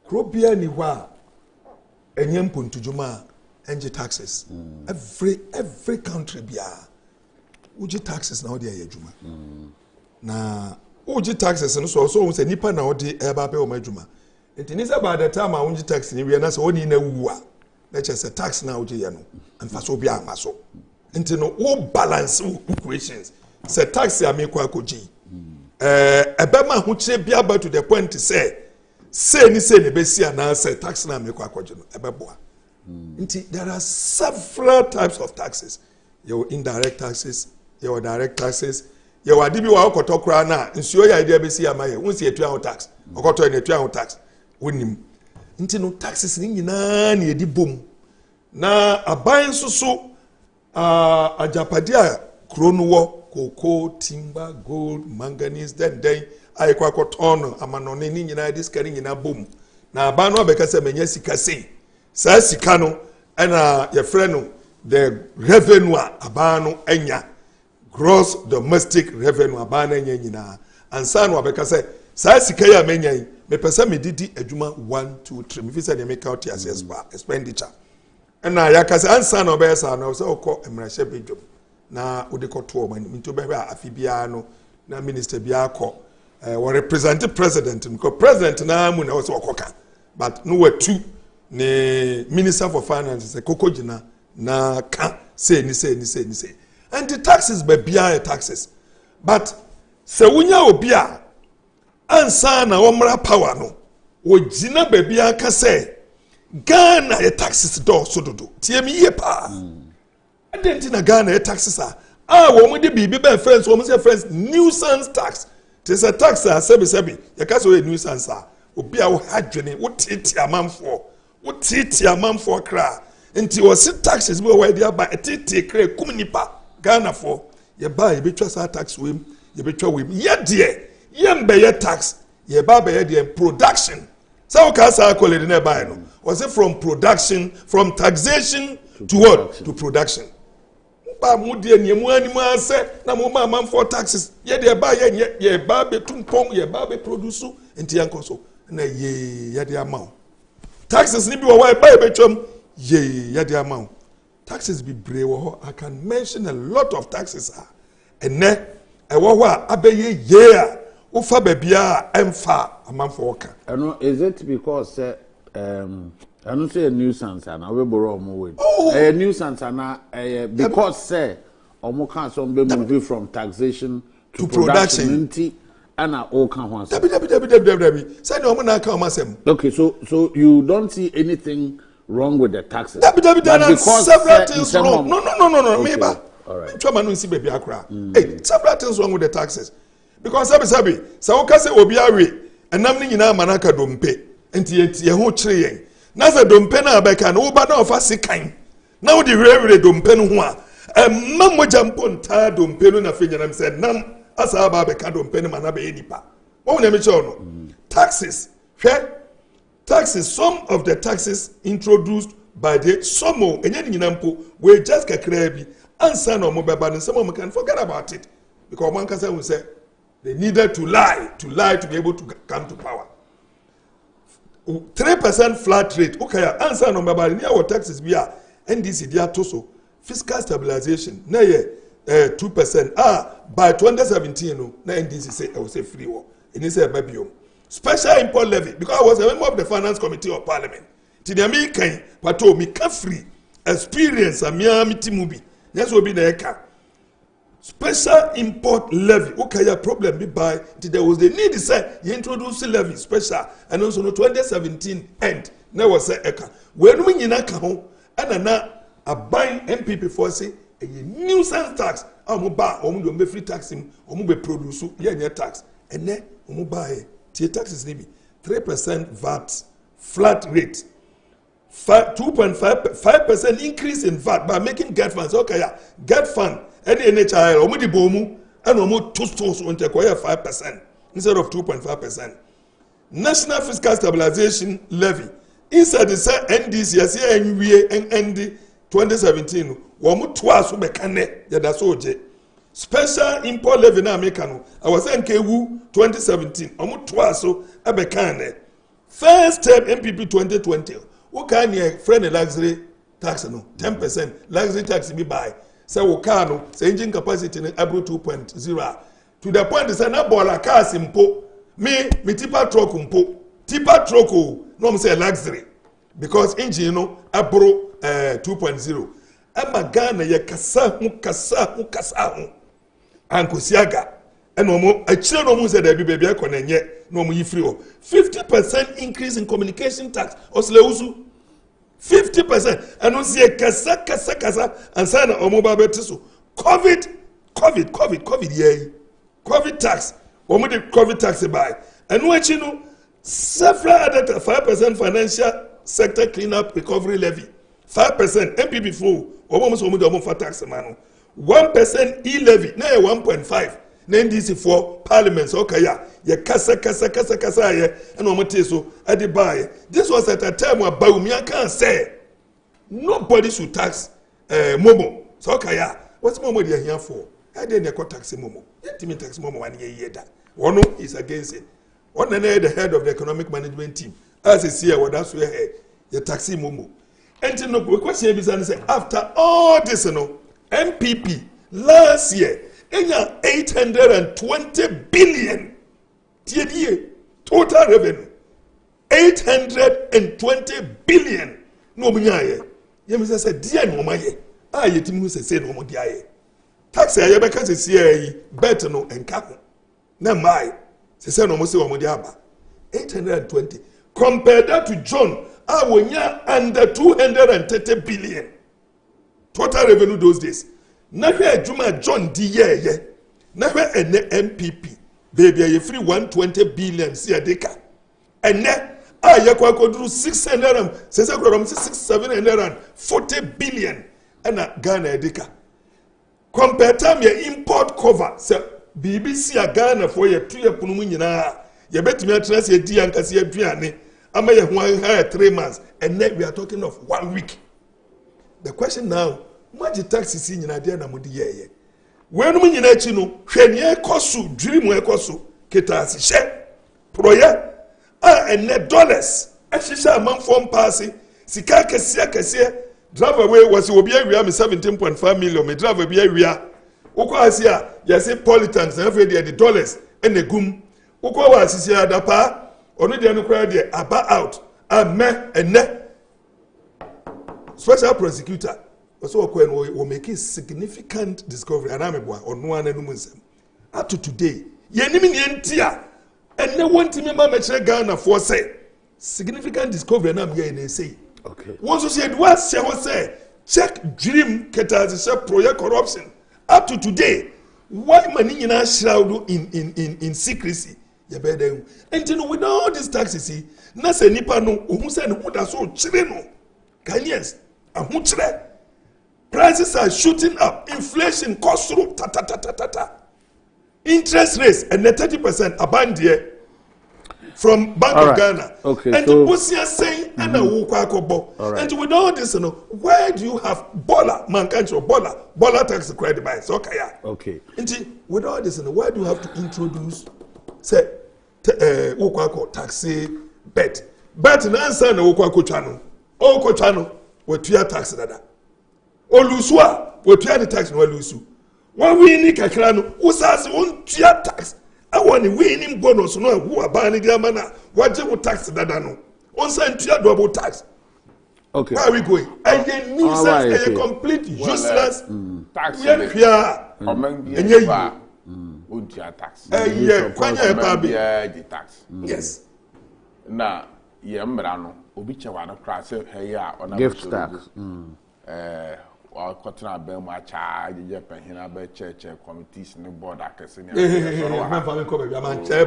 Krobia ni wa enyem puntujuma NG taxes. Every country bia uji taxes na odi ayejuma. Na uji taxes no so say nipa na odi eba be o majuma. It is about the time uji tax ni we na say oni na wuwa. Let's just say tax na uji ya no. And faso bia amaso. Into no all balance equations. Say tax ya me kwa koji. Ebema hu che bia ba to the point to say ni be si na say tax na me kwa koji no ebeboa. Nti there are several types of taxes. Your indirect taxes, your direct taxes. Your adibi wa okoto kra na nsuo ya idea be si amaye. Wonsi etua tax. Okoto na etua tax. Wonim. Nti no taxes ni nyina na edi bom. Na aban so ajapadia kronuwo cocoa timber gold manganese then ai kwakọ ton amanone ni nyina diskari nyina bom na aba no be kase menya sika sei sa sika no na ye frɛ no the revenue aba no anya gross domestic revenue aba na anya nyina ansa no be kase sa sika ya menya yi me pese me didi adwuma 1 2 3 me fi say me count as expenditure na ya kase ansa na obe sa na so ko emrahye bedwom na udikoto man minto be afibia no na minister bia ko we represent president because president na mu na so okoka but no we two ne minister for finance say kokojina na ka say ni and the taxes be bia taxes but se wunya obi a ansa na omra power no ogina be bia ka say Ghana e taxes do so dodo tie me ye pa adenti na Ghana e taxes wo mo de bibi ben friends wo mo say friends nuisance tax tis a tax sebi ye ka so nuisance obi a wo Adwene wo titi amamfo kra enti wo si taxes bi wo dia ba titi kra kum nipa Ghana for ye ba ye betwa sa tax wem ye betwa wem ye de ye mbe ye tax ye ba be ye de production so ka sa call it na ba no was it from production from taxation to what to production ba mu de niemu animu ase na mo ma for taxes ye de ba ye ba be tumpom ye ba be produce enti yanko so na ye de amount taxes ni bi wo ba ye betwam ye de amount taxes be brave. I can mention a lot of taxes and ɛwɔ hɔ a abɛyɛ yie a wofa baabia a ɛmfa amanfo wɔka. ɛno is it because ɛno sɛ nuisance ana wobɛboro ɔmo wei nuisance ana because sɛ ɔmo ka sɛ ɔmo bɛ move from taxation to production nti ana ɔka ho asɛm. dabi sɛ ne ɔmo na aka ɔmo asɛm. Okay, so you don't see anything wrong with the taxes. Dabi, there are several things wrong. No. Okay. Meba. All right. Choma no see baby akra. Hey, several things wrong with the taxes. Because sabi, sa woka se obi awe, enam ni nyina manaka dompe. Enti ye ho kire yen. Na se dompe na abeka na wo ba na ofa sikan. Na wo di rewere dompe no ho a. Mam mo jampo nta dompe no na fe nyanam se nam asa aba abeka dompe no mana be nipa. Wo na me che no. Taxes. Taxes, some of the taxes introduced by the SOMO, we just kakrebi, and son of Mobile, some of them can forget about it. Because one can say they needed to lie to be able to come to power. 3% flat rate, okay, and son of Mobile, near our taxes, we are, NDC, they are also fiscal stabilization, 2%. By 2017, na NDC say, I will say free war. And he said, baby, special import levy, because I was a member of the finance committee of parliament. Tidiami kan Pato mi ka free experience a miami timubi. Yes, will be the eka. Special import levy. Okay, your problem be by. There was the need to say you introduce levy special, and also no 2017 end. Now was say eka. When we in a kaho, and na a buying MPP for say a nuisance tax. Omu ba omu do free taxing. Omu be produce ye tax. And then omu buy. Taxes maybe 3% VAT flat rate, 2.5% increase in VAT by making get funds. Okay, yeah, get fund any NHI or mudi bomu and almost 2 stores on 5% instead of 2.5%. National Fiscal Stabilization Levy inside the NDC ND 2017. Wamu twice ubekane ya dasoje. Special import levy na Americano. I was saying KU 2017. Omu twaso abekane. First term MPP 2020. What kind of friend luxury tax no 10% luxury tax be buy. Say wokano say engine capacity in April 2.0. To the point say na bola car simpo. Me tipper truck umpo. Tipper truck no say luxury because engine no April 2.0. Ama Ghana ye kasa hu. Ankosiaga and a children said there be baby akonenye no mu free 50% increase in communication tax osleusu 50% and on see kasa and sign omo ba betiso covid yeah covid tax omo the covid tax buy and what you know several other 5% financial sector cleanup recovery levy 5% MPP flow omo so omo for tax man 1% e-levy, na 1.5. Na NDC for parliaments, okay, ya kasa ye, and omote so at the buy. This was at a time where Baumia can say nobody should tax Momo. So okay, what's Momo they are here for? I didn't tax Momo. Let me tax Momo 1 year that. One is against it. One the head of the economic management team. As a CEO, what that's where you taxi Momo. And to know question is after all this, MPP last year, 820 billion total revenue. 820 billion. No, you must say, dear, no, my ye timu say, no, dear. Tax I ever can say, better no, and capo. Na my, say, no, Mossi, Modiaba. 820. Compare that to John, I will under 230 billion. Total revenue those days. Nahwe Juma John D. Ye. Nahwe MPP. Baby, you free 120 billion see a deka. And ne Kwaku do 740 billion and a Ghana a deka. Compare time your import cover. Say BBC a Ghana for your 2 year punumina. You bet me a trans ye D and Cassia Piane. Ama ye 3 months. And then we are talking of 1 week. The question now, much taxes in Nadia Namudi ye. When we in a chino, Shenia Kosu, dream where Kosu, Ketasi, she, Proya, and net dollars. And she shall among form passing, Sikaka, drive away was Obia, 17.5 million, me drive away, Oko asia yesi politans na afre the dollars and egum. Oko wa asisi adapa onu de no kra de aba out ame ene special prosecutor also okwen will make a significant discovery and ameboa onu ananum nsem up to today yenimi ne ntia ene wonti me ma mekire Ghana for say significant discovery na me na say okay one so say do say check dream ketaze project corruption up to today why mani nyina shroud in secrecy ye be dem until with all these taxes see na say nipa no ohun say no da so chire no Ghanaians ahun chire prices are shooting up inflation cost through ta interest rates and 30% abandie from Bank of Ghana. Okay, and so the Busia saying and a Kwaku. And with all this, where do you have Bola, man country Bola tax credit by okay. Okay. And with all this, where do you have to introduce say Kwaku taxi bet na answer na Kwaku channel. O channel with your tax dada. Olusua with your tax no lusu. When we need kakra no usase won tua tax. I want to win him bonus no who are banning their mana. What you tax dada no. On send tua double tax. Okay. Where are we going? And a nuisance, a complete useless tax. Yeah. And you tax. Yes. Na yembra no obi chewa no kra se heya ona gift tax. Or cotton abem acha je penhina be church committees no board akese ni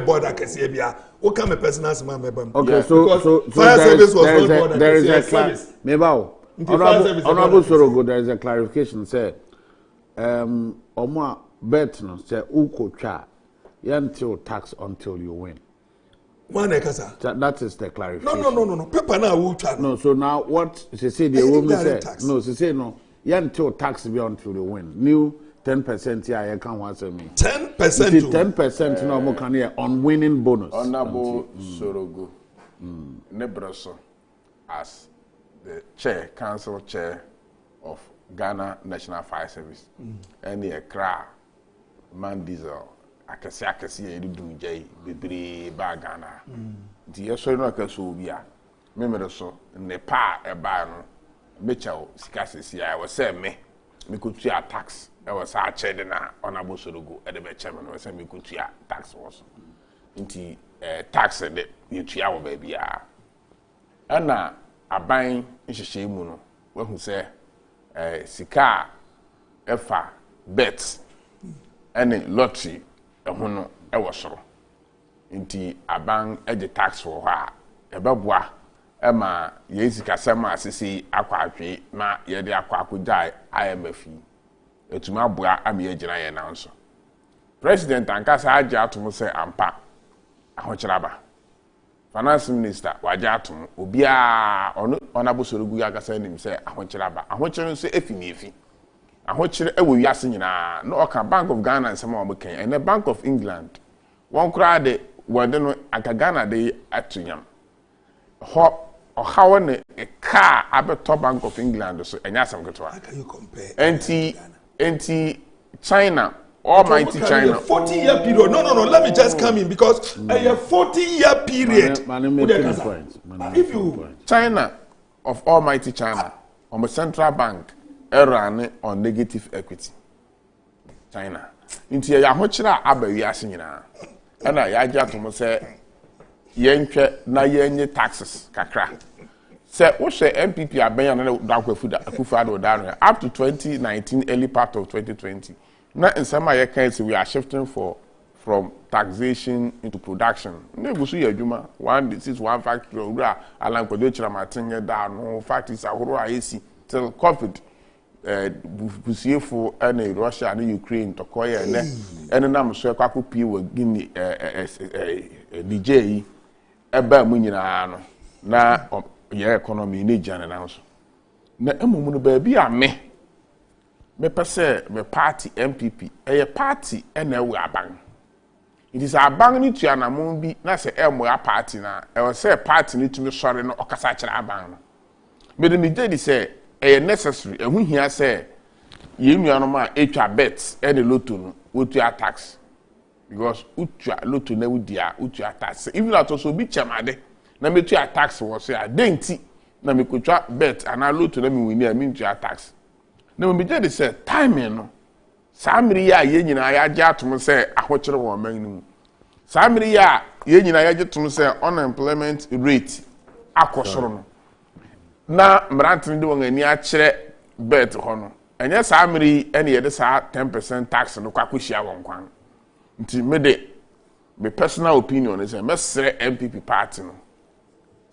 board akese bia o come personal man mebam. Okay, so fire service was not board there is a service. Mebao. Honorable Sorogo, there is a clarification say omo bet no say ukotwa until tax until you win. One ekasa. That is the clarification. No. Paper now will try. No, so now what she say the woman say no, she say no. Until tax be until you win. New 10% here, I can't answer me. 10%. 10% no more can here on winning bonus. Honorable Sorogo, Nebraska, as the council chair of Ghana National Fire Service, and the cra man diesel. Akasi e du jay bebre ba Ghana. Di yeso no akaso bia. Memere so ne pa e ba no. Mecha sika sisi I was say me could tua tax. I was a chede na Honorable Sorogo e de be chairman we say me could tua tax was. Nti tax de you tua wo ba bia. Ana aban nhihye mu no we hu say sika efa bet any lottery ehono ewo soro nti aban ege tax for ha ebeboa ema yezika sema asisi akwatwe na yede akwakodai IMF etuma boa am ye gina ye na nso president ankasa age atom se ampa ahokyeraba finance minister waje atom obia Honorable Sorogo akasa nim se ahokyeraba ahokyere nso efi ahokyere ewo wiase nyina no oka Bank of Ghana nsema obekan and the Bank of England won kra de wode no aka Ghana de atunyam ho how ne a car abeto Bank of England so enya asem ketwa. How can you compare? Enti China, almighty China. 40-year period. No. Let me just come in because a 40-year period. If you China of almighty China, on the central bank, run on negative equity. China. Into ya hochira abawi asinyina. Ana ya ja to mo say yenhwe na yenye taxes kakra. Say wo hwe MPP abenya na Akufo-Addo down up to 2019 early part of 2020. Na nsema ye kan say we are shifting from taxation into production. Na gusu ya adwuma one factory owura alankwadwo chira matenye da no factories ahoro ayesi till COVID busiefo ene Russia and Ukraine to koye ene nam so Kwaku pie wa Guinea DJ eba mu nyina no na ye economy ni jana na so na emumu no ba bi a me pese me party MPP party ene we aban it is aban ni tuanamon bi na se ya party na say party ni tumi sori no okasa kire aban no me de me dey say necessary ehu hia say ye nuanom a etwa bet e de lotto no wotua tax because utua lotto na wudia utua tax even at so bi chamade na metua tax wo so a denti na mekotwa bet ana lotto na me wini a metua tax na me je de say time no samiri ya ye nyina ya gya atom say ahokyere wo man ni samiri ya ye nyina ya gyetom say unemployment rate akosoro no na mrantin de won ani a kyere bet ho no enye samiri ene ye de sa 10% tax no kwakohia won kwan nti me personal opinion is mesre MPP party no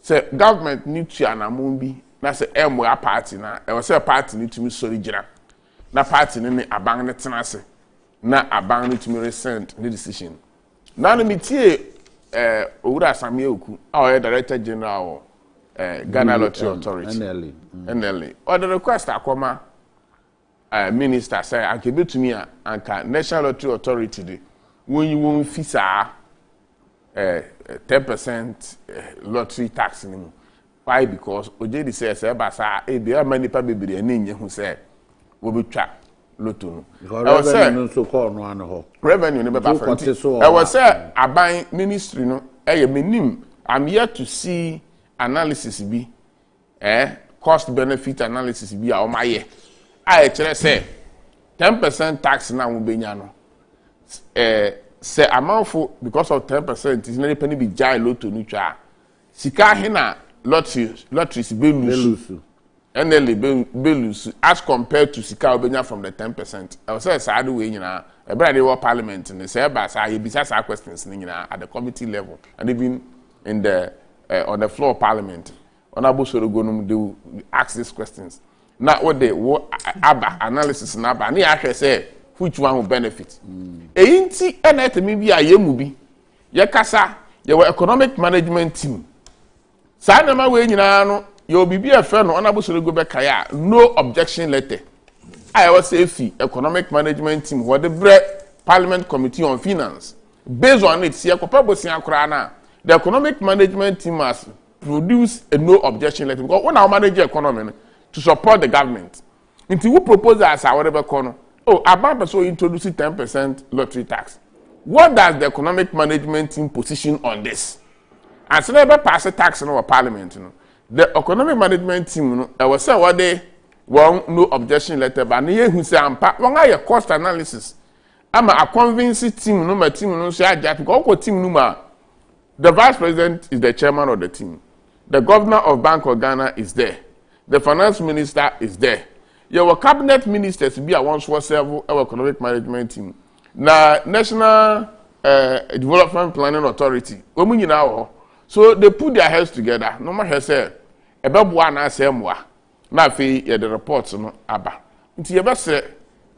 say government need to anamon bi na say emwa party na e say party need to mi sori gira na party ni abang ne tenase na abang ni to mi resent the decision na no mitie owura Asame Oku our director general Ghana Lottery Authority NLA or the request akoma minister say anke betumi anka National Lottery Authority de when you won fisa 10% lottery tax ni mu. Why? Because Ojedi says basa e be many pa bebre ani nye hu say wo betwa lotto no. Revenue so call no an ho. Revenue ne be ba for. I was say aban ministry no menim. I'm here to see analysis bi cost benefit analysis bi a o maye. I kire say 10% tax na wo benya no. Say amount for because of 10% is not penny be jai lotto no twa. Sika hina lotteries be lose. NLA be lose as compared to sika obenya from the 10%. I say side way nyina e bra dey war parliament and say ba say e bisa sa questions nyina at the committee level and even in the on the floor of parliament. Honorable Sorogonum do ask these questions. Now what they aba analysis na ba na ya say which one will benefit. Einti enet me bi ayemu bi. Ye kasa ye economic management team. Sa na ma we nyina no ye obibi efe no Honorable Sorogo be kaya no objection letter. I was say fi economic management team what the parliament committee on finance. Based on it see akopa bosia kra na the economic management team has produced a no objection letter because when our manage economy to support the government. Until we propose as our whatever corner. Oh, about so introducing 10% lottery tax. What does the economic management team position on this? And so never pass a tax in our parliament. You know. The economic management team, you know, I was saying what they want no objection letter, but near who say I'm a cost analysis. I'm a convincing team, no my team, no say I team number. The vice president is the chairman of the team. The governor of Bank of Ghana is there. The finance minister is there. Your cabinet ministers be a one several our economic management team. Na National Development Planning Authority. So they put their heads together. No matter say ebeboa na asemwa. Na fi the reports no aba. Nti ye be say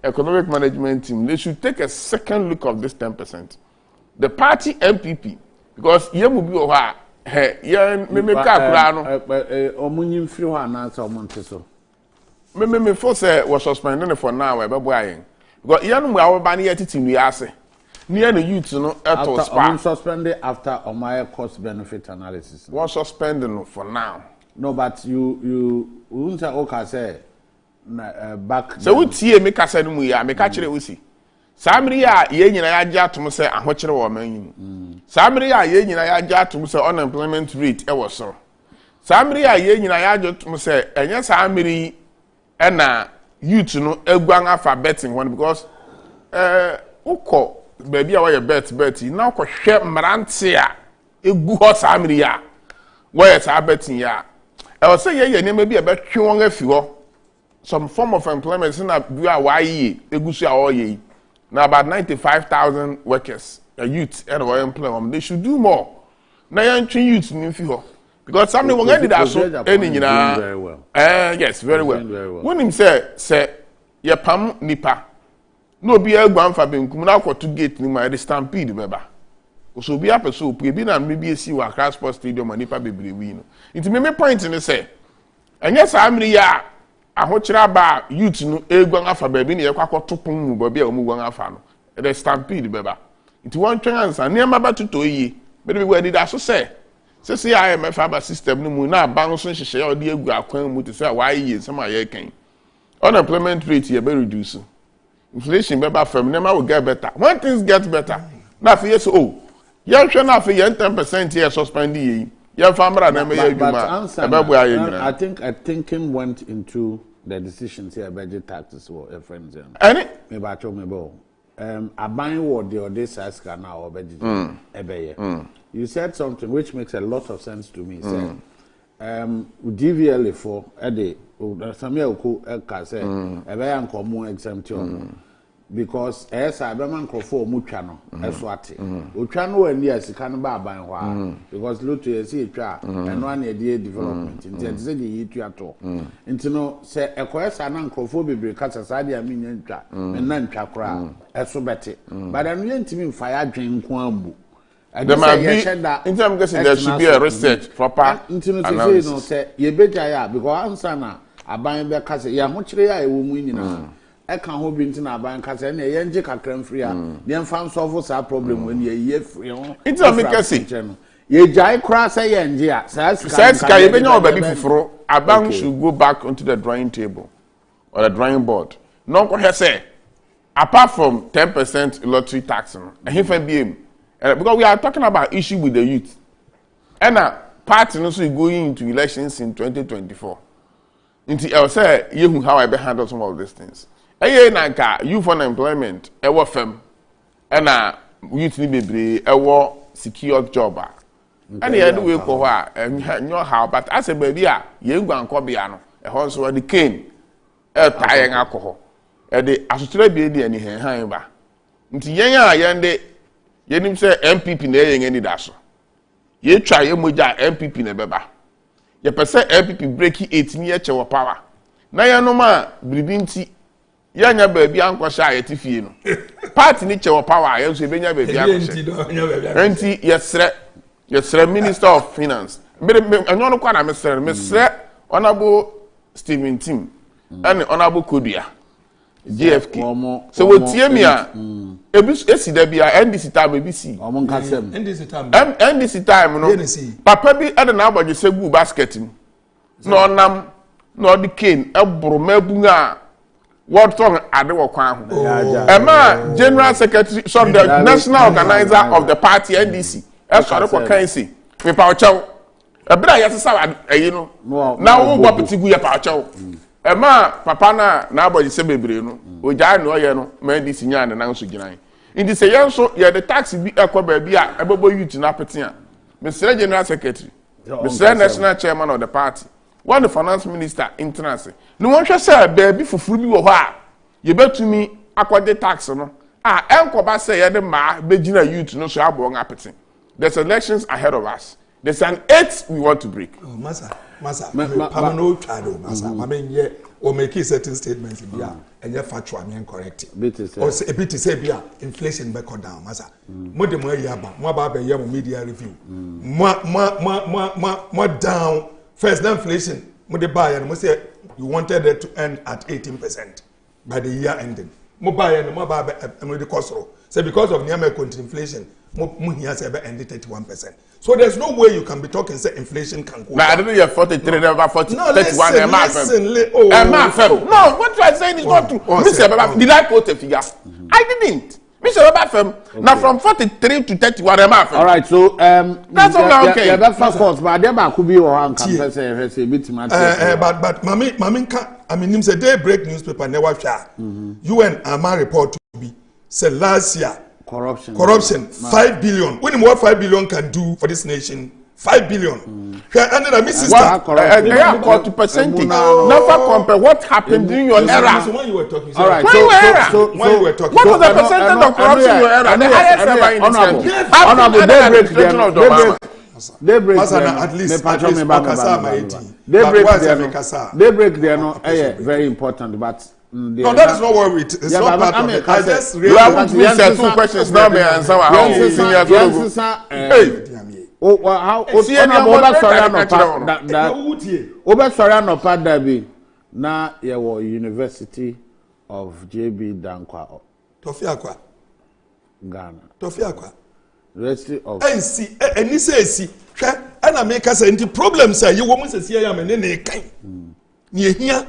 economic management team they should take a second look of this 10%. The party MPP because ye mu bi o ha ye me ka kura no omunyim firi ho anansa omonte so. Me force was suspended for now. Because you know our banny at it in the ass. Near the youth, no, suspended after my cost benefit analysis. Was suspended for now. No, but you won't say back. So we see me catch we are me catch it we see. Samria ye nyina ya gya to say ahokyere wo man. Samria ye nyina ya gya to say unemployment rate e was so. Samria ye nyina ya gya to say enye samri ena youth no eguan afa betting one because ukọ baby a why bet na ukọ hwe mrante a egu ho samri ya why sa betting ya e o say ye ne bi e betwe won afi ho some form of employment na bi a why egusu a o ye na about 95,000 workers a youth and we employ they should do more na yan twin youth ni fi ho because something we get that so any nyina very well. Yes, very well. When him say ye pam nipa no be agban fa benkum na akwoto gate ni ma the stampede beba. So be a person pe bi na me bi esi wa Accra Sports Stadium nipa bebre wi no. Nti me point ni say enye sa amri ya ahokyera ba youth no egwan afa ba bi na ye kwakoto pon mu ba bi a omu gwan afa no. The stampede beba. Nti won twen ansa ne ma ba tuto yi. Me be we did so say say IMF aba system no mu na ban so nhyehyɛ odi egu akwan mu te say why ye some aye kan unemployment rate ye be reduce. Inflation be firm, never will get better. When things get better, now for yes, oh, yeah, sure now for 10% here suspend ye. Yeah, farmer na me I think a thinking went into the decisions here budget taxes or a friends. Any? Maybe I told me about. A buying word the other size can now or budget. You said something which makes a lot of sense to me. DVLA for a day, Samuel Ku Eka say, a very uncommon exemption. Because as I don't know for Muchano, as what Uchano and yes, you can't buy one because look to see a and 1 year development in the Etiato. Into no say a quest and uncrophobic because as I mean, and none chakra, as so better. But I'm going to mean fire drain Kwambu. There might be, in terms of there should be a research proper. Into say, ye better because I'm sana, I buy back because ya much a woman. I can't hold into our bank as any yenji kakran free. The found solve our problem when ye free. It's a make ye jai cross a yenji. Says Kayabeno baby for a bank should go back onto the drawing table or the drawing board. No one say apart from 10% lottery tax and he BM. Because we are talking about issue with the youth. And party also going into elections in 2024. I'll say you how I be handle some of these things. Nanka youth unemployment, ewo fem, and youth ni bebre, ewo secure job. And the other way for her, and know how, but as a baby, you go and cobiano, a horse or the cane, a tying alcohol, a the associate baby and hangba. Until yende, yenim say MPP naying any dash. Ye try your muja MPP nebeba. Ye per se MPP breaking 18 years power. Na ya no ma bribinti. Yanya baby anko sha yetifie no party ni chewo power ye so ebenya baby anko enti yesre minister of finance anyo no kwa na mesre honorable Stephen Tim and honorable Kodua GFK so we tie me a esi da bia NDC time BBC omon kasem NDC time no papa bi ade na abodje segu basket no nam no the cane ebro mabunga what song Adwene Kwaku Ema General Secretary, sorry, the National Organizer of the party NDC. Sorry for Kensi. Me Pato. Ebra yasasa you know. Now who bopiti gu ya Pato. Ema papa na abodi se bebre no. Oja no ye no, ma NDC nya na nso ginan. Indi se yen so ye the tax bi ekọ ba bia ebebo youth na petia. Mr. General Secretary. Mr. National Chairman of the party. One the finance minister international. No one shall say baby for free bi wo ho a ye betumi akwade tax no enko ba say ye de ma begina youth no so abo nga pete. There's elections ahead of us. There's an 8 we want to break. Oh, masa pamano chado masa mamenye o make certain statements bia enye factual me correct. Or say a bit say bia inflation be come down masa. Mo de mo yaba mo ba be ye mo media review. Mo down. First, the inflation, you wanted it to end at 18% by the year ending. So because of near inflation, has ever ended 31%. So there's no way you can be talking say inflation can go. I don't know 43, never 40, no, 31. No, what you are saying is not true. Did I quote a figure? I didn't. Mr. Babafem, now from 43 to 31, all right, so that's all okay. But there could be one but Maminka, I mean, him say they break newspaper never share. UN Ama report to be say last year corruption 5 billion. When what 5 billion can do for this nation? 5 billion. And then I miss to percentage. Never compare what happened during your era. So when you were talking, all right. So when you were talking, what was the percentage of corruption in your era? The highest ever in this country. Honorable, they break at least they break there no very important, but no, that is not what it is. Not part of it. I just really want to answer 2 questions now. Me answer how. Hey. How na your University of JB Dankwa Tofiakwa Ghana Tofiakwa University of NC any say and I make us any problems say you woman say ya me ne kan ne hia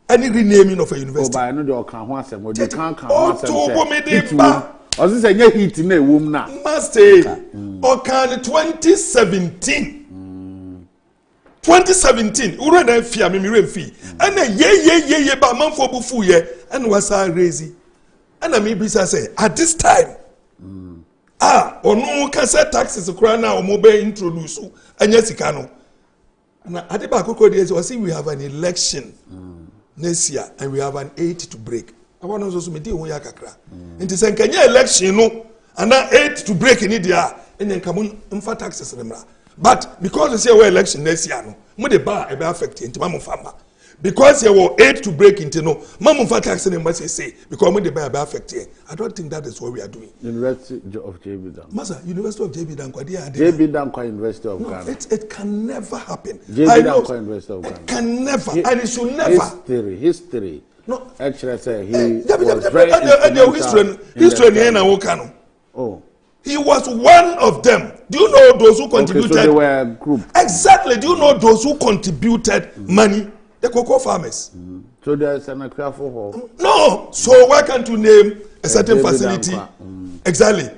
any renaming of a university. By no dey kan ho asem, o dey kan ho asem. Osi say nye hit na ewom na. Master, Okan 2017. 2017, ure na fia me remfi. Ana ye ba manfo bufu ye, and was raisy. Ana me bisa say at this time. Onu can set taxes kura na omo be introduce anya sika no. Na adeba akoko dey say we have an election next year and we have an 8 to break. I want us to meet ya kakra. Nti se nkanya election no and 8 to break in dia enya nkamu mfa taxes remra. But because we say we election next year no, mo dey ba e be affect nti ma mo famba. Because you were 8 to break into no, Mamu tax and must say because we dey ba affect here. I don't think that is what we are doing. University of JB Dankwa. Masa, University of JB Dankwa. JB Dankwa University of Ghana. It can never happen. JB Dankwa University of Ghana. It can never, and it should never. History. No. Actually, say he was very history. Oh. He was one of them. Do you know those who contributed? Okay, so they were a group. Exactly. Do you know those who contributed money? The cocoa farmers. So there's an account for her. No. So why can't you name a certain facility? Exactly.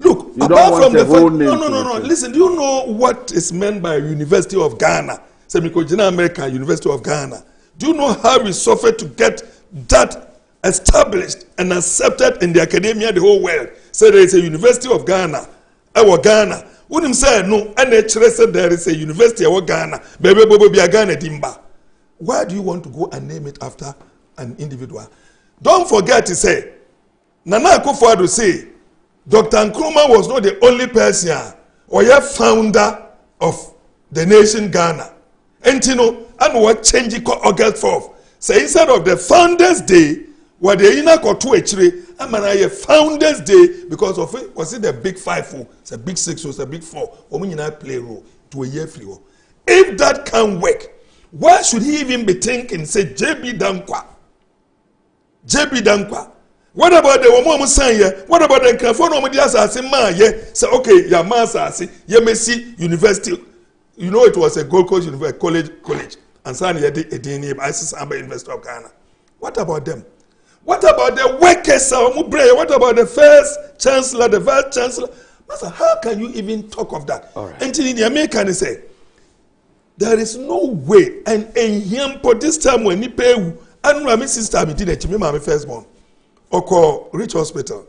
Look, you apart from the fact, no. Listen, do you know what is meant by University of Ghana? Semikojina America, University of Ghana. Do you know how we suffered to get that established and accepted in the academia, the whole world? So there is a University of Ghana, our Ghana. Wouldn't say no, and they said there is a University of Ghana, baby, be a Ghana dimba. Why do you want to go and name it after an individual? Don't forget to say, Nana Akufo-Addo say, Dr. Nkrumah was not the only person or a founder of the nation Ghana. And you know, and what change it August 4th. So instead of the Founders Day, what they in a to I'm a Founders Day because of it. Was it the big 5-4? It's a big 6 or it's a big 4. Or you not play role to a year free. If that can work, why should he even be thinking, say, JB Dankwa? JB Dankwa. What about the woman saying here? What about the California say, okay, your master say, Messi University. You know, it was a Gold Coast University, college. And San Yedi, ISIS Amber University of Ghana. What about them? What about the workers? What about the first chancellor, the vice chancellor? Master, how can you even talk of that? Right. Until in the American say, there is no way, and him for this time when he pay, and my sister, me did it, my firstborn, or call Rich Hospital.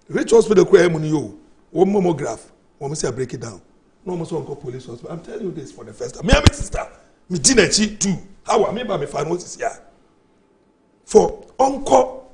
Rich Hospital, where you, one mammograph, or me say I break it down. No more so police hospital. I'm telling you this for the first time. Me and my sister, me did it too. How I mean by me find what is here. For Uncle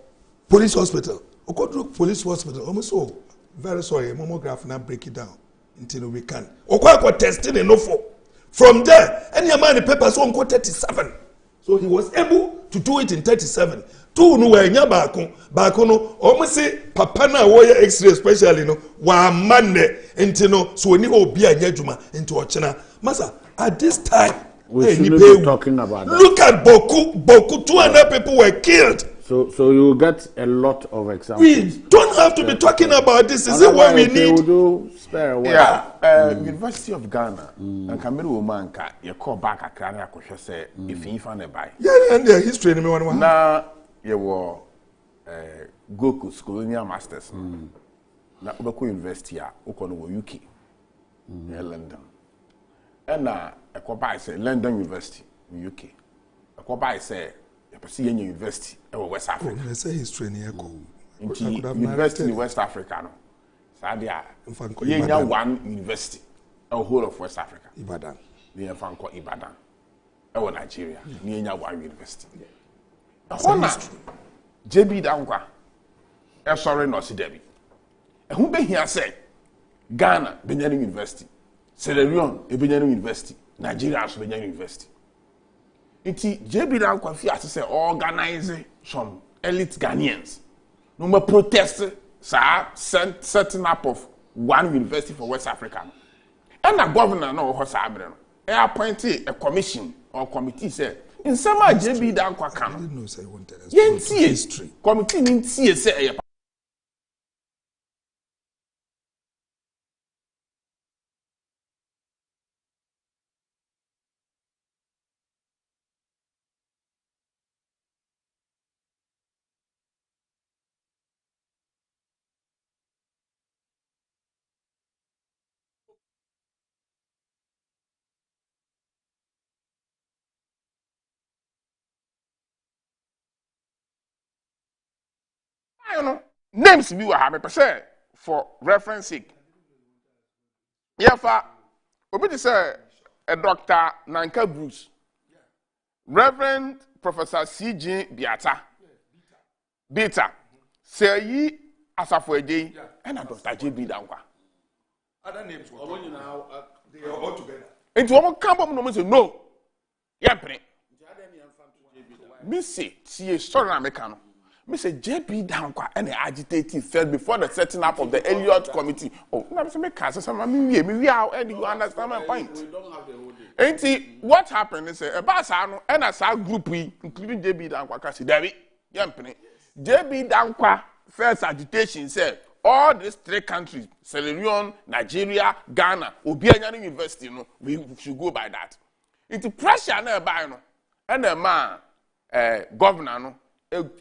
Police Hospital, Uncle Police Hospital, almost so very sorry, mammograph and I break it down until we can. Or testing enough for. From there, any amount of papers won't go 37. So he was able to do it in 37. Two no way nya baako no almost say papa na warrior X-ray especially no wa man enti no so ni obi anya dwuma enti ochena masa at this time we should be talking about that. Look at Boku 200 people were killed. So you get a lot of examples. We don't have to be talking about this. Is it what we need? University of Ghana and Cameroon woman ka ye call back akra na akohwe say ifinfa na bai. Yeah, and the history ni me wan. Na ye wo Goku colonial masters. Na Obeko University a ukono wo UK. London. And na ekoba say London University in UK. Ekoba say Yapasi Yenya University in West Africa. Oh, say history ni eko. University in West Africa no. Sadia Yenya one university a whole of West Africa. Ibadan. Ni Fanko Ibadan. E Nigeria. Ni Yenya one university. Hona JB Dankwa. E sorry no si Debbie. E hu be hia say Ghana Benin University. Sierra Leone Benin University. Nigeria so Benin University. Iti JB Dankwa fi ase say organize some elite Ghanaians. No more protest setting up of one university for West Africa. And the governor no ho sa abre no. E appointed a commission or committee say in some JB Dankwa kan. I didn't know say wanted history. Committee ni say you know names bi wa ha me pese for reference sake yefa obi dey say a Dr. Nanka Bruce, Reverend Professor C.J. Beta, say ye Asafo Adjei, and a Dr. J.B. Dankwa. Other names, they are all together. And to one camp of no say no. Yempre. Me say, see a story American. Me say J.B. Dankwa and the agitating felt before the setting up of the Elliott Committee. Oh, now me cast some me are and you understand my point. We don't have the whole day. And what happened is a Basano and a South group including J.B. Dankwa kasi David Yempre. J.B. Dankwa first agitation said all these three countries, Sierra Leone, Nigeria, Ghana, Obianyani University, you know, we should go by that. Into pressure na by no and the man governor no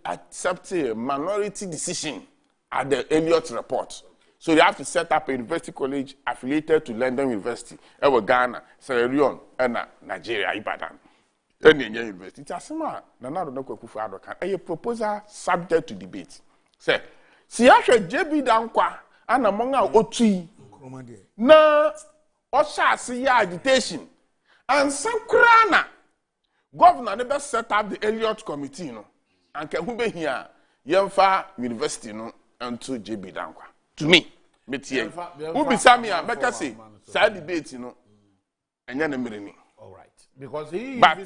accept a minority decision at the Elliott report. So they have to set up a university college affiliated to London University, Ghana, Sierra Leone, and Nigeria, Ibadan. Then university. It's a similar. A proposal subject to debate. Say, see, actually, J.B. Dankwa and among our O3 na Osha see agitation and some krana governor never set up the Elliott Committee, no. And can who be here? Yemfa University no and to J.B. Dankwa. To me, metie. Who be Samia? Better say side debate, you know. And then all right, because he. But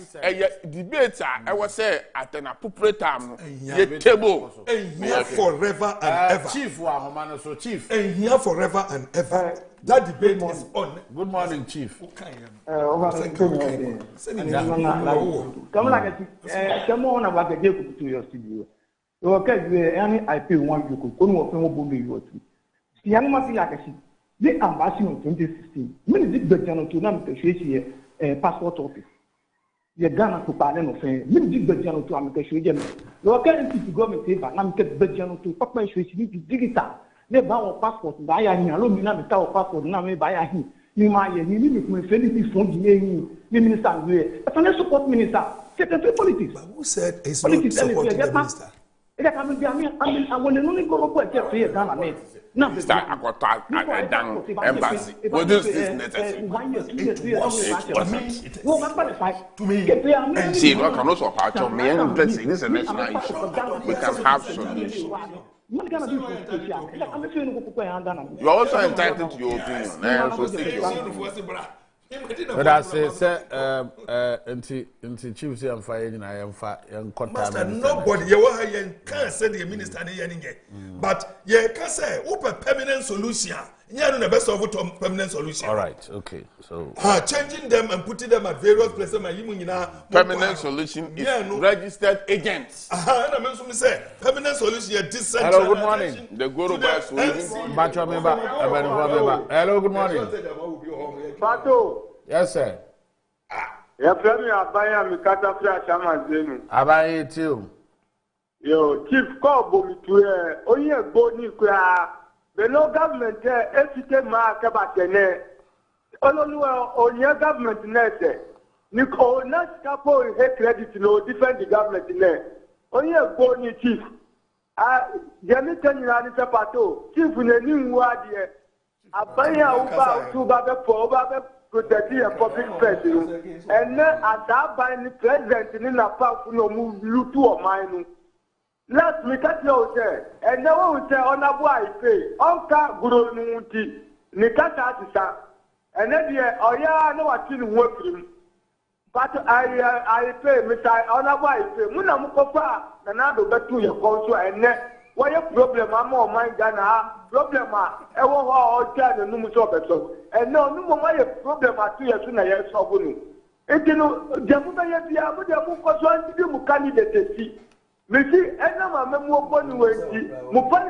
debate, I was say at an appropriate time, the table. Here forever and ever. Chief, so Chief. And here forever and ever. That debate is on. Good morning, Chief. Come on, I'm like a to your studio. Okay, I pay one you could come up and you to. The young man like I see. The ambassador in 2016. Many did the channel to them to passport office. The Ghana to Parliament of many did the channel to America. Local entity government say, but I'm kept the channel to pop my switch digital. They buy our passport, buy a him, alone, not the passport, now may buy a him. You might need my friend from the minister. But I support minister, secretary politics. But who said it's not supporting the minister? I will only go up to Ghana. No, Mr. Akota embassy. What is this necessary? To me, and see, what can also part of me and this is a national issue. We can have solutions. You are also entitled to your opinion. I also take your opinion. But I say, Chief say I'm firing, I am Master, nobody, you can't say the minister, but you can say, open permanent solution. You know the best of it, permanent solution. All right, okay. So changing them and putting them at various places. Permanent solution is registered agents. Permanent solution is decentralization. Hello, good morning. The Guru Bus Hello, good morning. Pato. Yes, sir. Ya premi abaya mikata fia chama zenu. Abaye too. Yo, chief call bomi tuye. Oye go ni kwa. The no government efite ma kabatene. Ololuwa onye government nese. Niko na skapo he credit no defend the government ne. Oye go ni chief. Jemi tenira ni se Pato. Chief ne ni nwa die. Abaya uba utuba be for uba protecting a public space. And then at that by the president in the park no move you to a mine. Last week at your hotel, and now we say on a boy pay, Onka Guru Nuti, Nikata, and then oh yeah, I know what you work him. But I pay, Mr. Onaboy pay, Munamukofa, and I do get to your council and then. Why a problem? I'm more mind than a problem. I won't all tell the numbers of it. And no, no more a problem at 2 years soon. I have so it you know, Jamuka, you have to do candidate. Missy, and I'm more funny when Mupani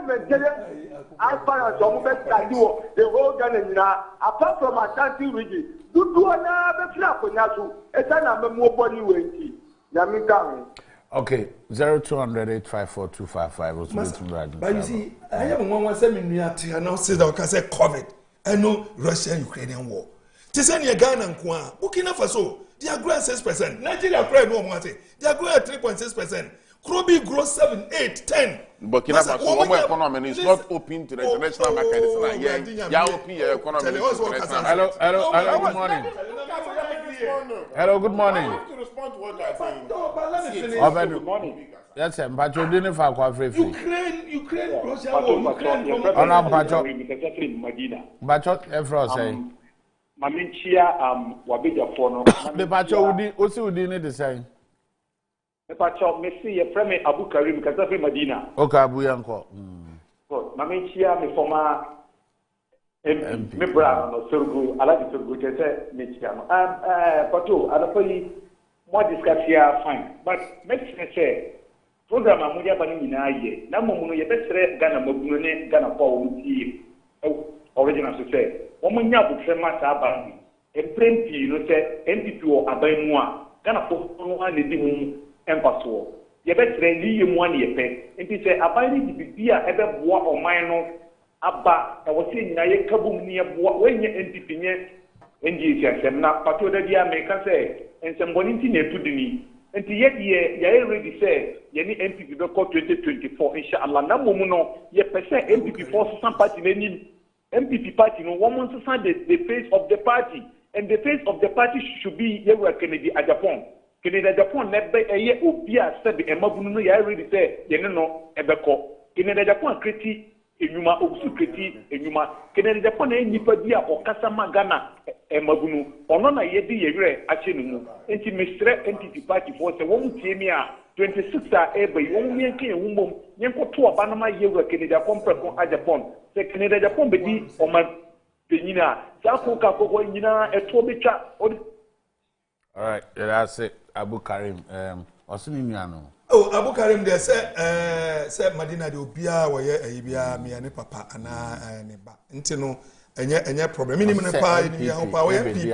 I find some best I do the whole Ghana apart from a country region. Do another flap on Yasu, and then I'm more funny when Yamika. Okay, 0200-854-255. But you see, I have one seminar and now say that I say COVID and no Russian-Ukrainian war. Tisani Ghana and Kwa, Burkina Faso, they are growing 6%. Nigeria growing no more. They are growing 3.6%. Krobi grow 7, 8, 10. Burkina Faso, one economy is not open to the international market. Yeah, open your economy. Hello, good morning. Hello, good morning. I have to respond to what you are saying. Good morning. Yes, sir. But you didn't find Kwaku. Ukraine, Russia, Ukraine. But what say? Maminchia Wabija Fono. The Pato would need the same. The Pato Messi, a friend Abu Karim, Kazafi Medina. Okay, Abu Yanko. Maminchia, me former MP, Brown, or Surgu, I like to go to Michiano. Pato, I don't more discuss here, fine. But make say, program Amuja Banina, Namuno, you better Ghana Mobune, Ghana Paul, original to say. Woman yabu trema sabani. Emprempi no say MPP or abaimwa. Gana po no ane di mu empaso. Ye betre liye mu ane yepe. Empi say abaini di bibia ebe boa oman no aba e wo se nyina ye kabum ne ye boa wenye MPP nye NDC asem na Pato da dia America say ensemboni nti na etudini. Enti ye ready say ye ni MPP be call 2024 inshallah na momu no ye pese MPP force some party n'enim. MPP party, no one wants to sign the face of the party, and the face of the party should be Kennedy at Japan. Kennedy at Japan, never a year Ubia said the Emabuno, I already said, Yenno, Ebeko. Kennedy at Japan, Kreti, Enuma, Osu Kreti, Enuma, Kennedy at Japan, Nipadia, or Kasama Ghana, Emabunu, or Nona Yedi Yere, Achenu, and Mr. MPP party for the one Timia. 26 ebe wonye ke wumom yenko to abanama yewa Kennedy Japan at Japan se Kennedy Japan be di o ma benyina za ko ka ko nyina eto betwa. All right, that's it. Abu Karim osini nuano. Oh, Abu Karim there say Madina de obia wo ye ayibia me ne papa ana ne ba nti no enye problem ni me pa ni ya pa wo MPP ni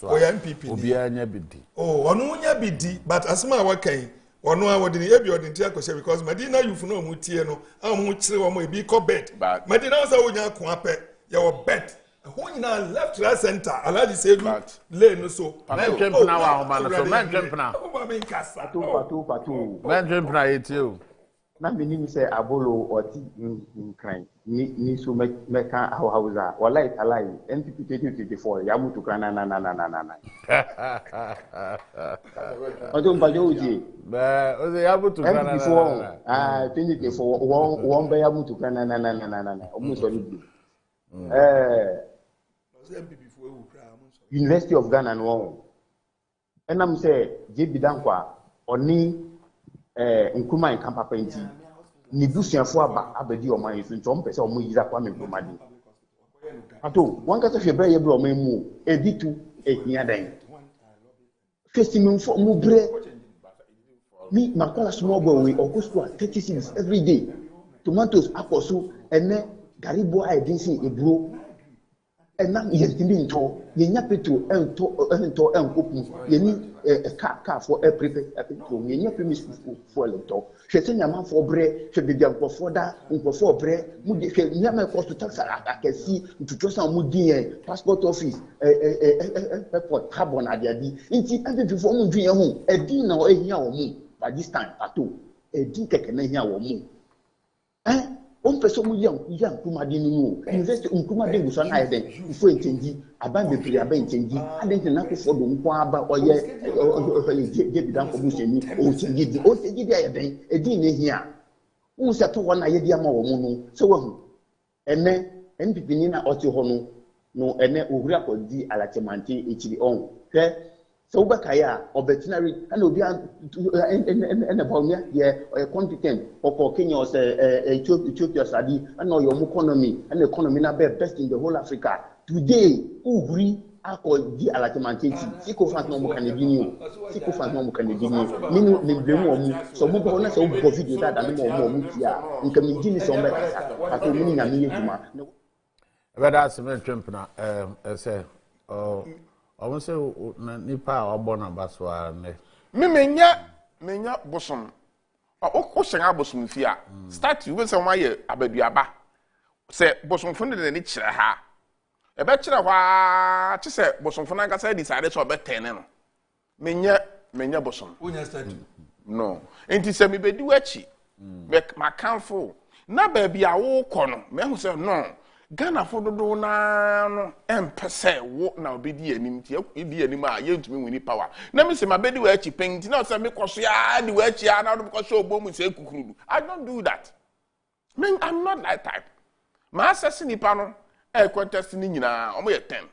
wo ya MPP obia nya bidi. Oh, onu nya bidi but asma wa kan ono a wodi ebi odinti akose because Medina youth no mutie no am kire wo mo ebi ko bet Medina was wonya ko ape ye wo bet ho nyina left right center alaji say do lane no so men twempna wa ho no so men twempna o men kasa Pato men twempna yetio na minim say abolo oti nkran ni so meka hausa wallahi talai NPP 2024 ya mutu kana na Odon bajoji oze ya mutu kana na 2024 won be ya mutu kana na omu so ni University of Ghana no enam say JB Dankwa oni Nkrumah in Kampa Penti ni busuafo aba abedi o man so ntom pese o mo yiza kwa me Nkrumah di Pato wan ka se hwebra ye bra o man mu editu ehia dan festival for mu bre mi makola small boy we okosto 30 cents every day tomatoes akoso ene garibo a edinsi ebro enam yentimi nto yenya petrol ento enkopu yeni car for prepare petrol yenya premise for ento hwese nyama for bre hwe bibia nkofo da nkofo bre mu de hwe nyama cost tax akasi ntutosa mu din passport office airport carbon adiadi nti ande for mu dwen ho edin na ehia wo mu by this time Pato edin keke na ehia wo mu on person mu yang Nkrumah di nu invest Nkrumah de gusa na eden ifo entenji aban bepiri aban entenji aden na ko fodo nko aba oye je bidan ko buseni o tenji di ayeden edin na hia un se to wona ye di ama wo mu no se wa hu ene MPP ni na oti ho no ene ohura ko di alachemanti echiri on hwe so ubakaya obetinary and obi and about ye competent or Kenya or Ethiopia study and know your economy and the economy na best in the whole Africa today uhuri ako di alatemanti siko fans no mo kanedini siko fans no mo kanedini minu le blame omu so mo bo na so bo video that and mo tia nka mi gini so mbe Pato mini na mi yeduma Whether cement twempna say I want to say na nipa obona baswa ne Me menya bosom o shenga bosom fia start we say why abaduaba say bosom fun de ni kire ha e be kire hwa che say bosom fun anga say decide so be 10 no menya bosom unya start no enti se me bedi wachi ma kanfo na ba bia wo kɔ no me hu se no Ghana for do na no empese wo na obedi anim ti edi anim a yentumi wini power na me se ma bedi wachi penti na se me kɔso ya di wachi a na do kɔso obom se kukurudu. I don't do that. I'm not that type. Ma assess nipa no contest ni nyina omo ye 10.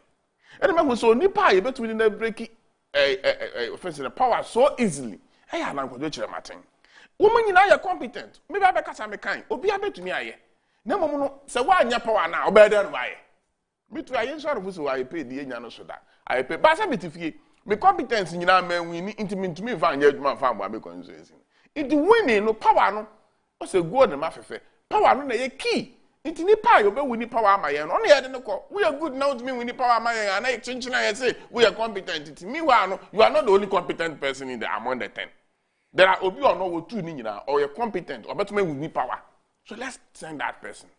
And me hu so nipa ye betumi na break offensive power so easily. Ya na nkɔdo kire maten. Woman nyina ye competent. Me ba be kasa me kan. Obi abetumi aye. Na momo no se wa anya power na obeda no aye. Me to aye so arufo so aye pay die nya no so da. Aye pay ba sa betifie. Me competence nyina ma win intimi fa anya adwuma fa ambo me constituency. It winning no power no o se go na mafefe. Power no na ye key. It ni power obe win power ma ye no. On ye de no ko. We are good now to me win power ma ye na chinchina ye say we are competent. It me wa no you are not the only competent person in the among the 10. There are obi or no wo two ni nyina or you competent or better me win power. So let's send that person.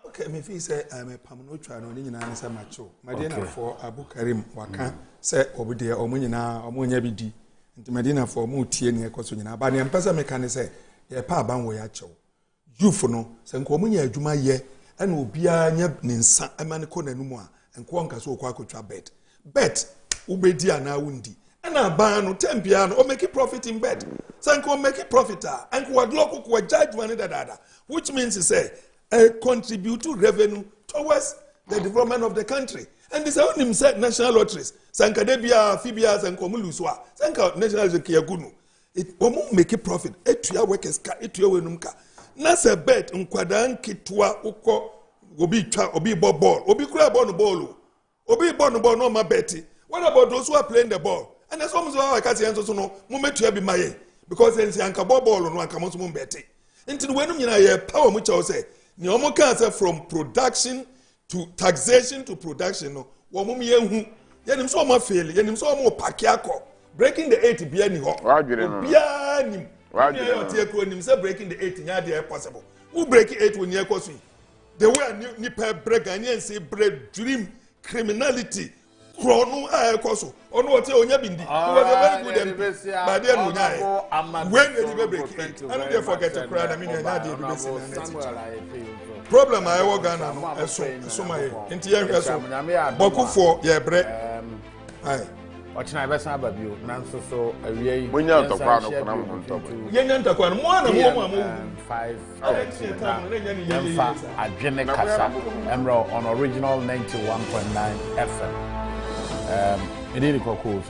Okay, me feel say I'm a permanent try no nyina na say macho. Medina for Abu Karim waka say obide omo nyina omo nya bi di. Nti Medina for mu tie ne ekoso nyina. Ba ne mpesa me kan say ye pa aban wo ya chew. Youth no say nko omo nya adwuma ye na obia nya ne nsa amane ko nanumu a nko nka so okwa akotwa bet. Bet ubedi ana wundi. Na ban no tempia no o make profit in bet. Sanko make profit and ko judge one dada, which means to say contribute to revenue towards the development of the country. And this is him said national lotteries. Sanka debia fibia sanko muluswa. Sanka national zekiyagunu. It omo make profit. Etuya workers ka etuya wenumka. Na se bet nkwada nkitwa uko obi twa obi ball obi kura ball no ball. Obi ball no ma beti. What about those who are playing the ball? And there's almost how I can't say so no moment to be my because then say anka ball no anka mo mbete. Until when you know power much I say ni omo can say from production to taxation to production no wo mo yehu yenim so mo fail yenim so mo pack akọ breaking the 8 bia ni ho bia nim you tie ko nim say breaking the 8 nya dey possible who break 8 when you ekoso the way ni per break and say break dream criminality Krono ekoso ono ote onya bindi he was a very good MP but then onya when the break it and don't forget to cry I mean nya dey be problem I work Ghana no eso my enti ye hwe so boku for ye bre ai ochina be san ba bio nanso so awie yi monya ntokwa no kona mo ntokwa ye nya ntokwa no mo na mo 5 Adwene kasa emro on original 91.9 FM. It is Kwaku Owusu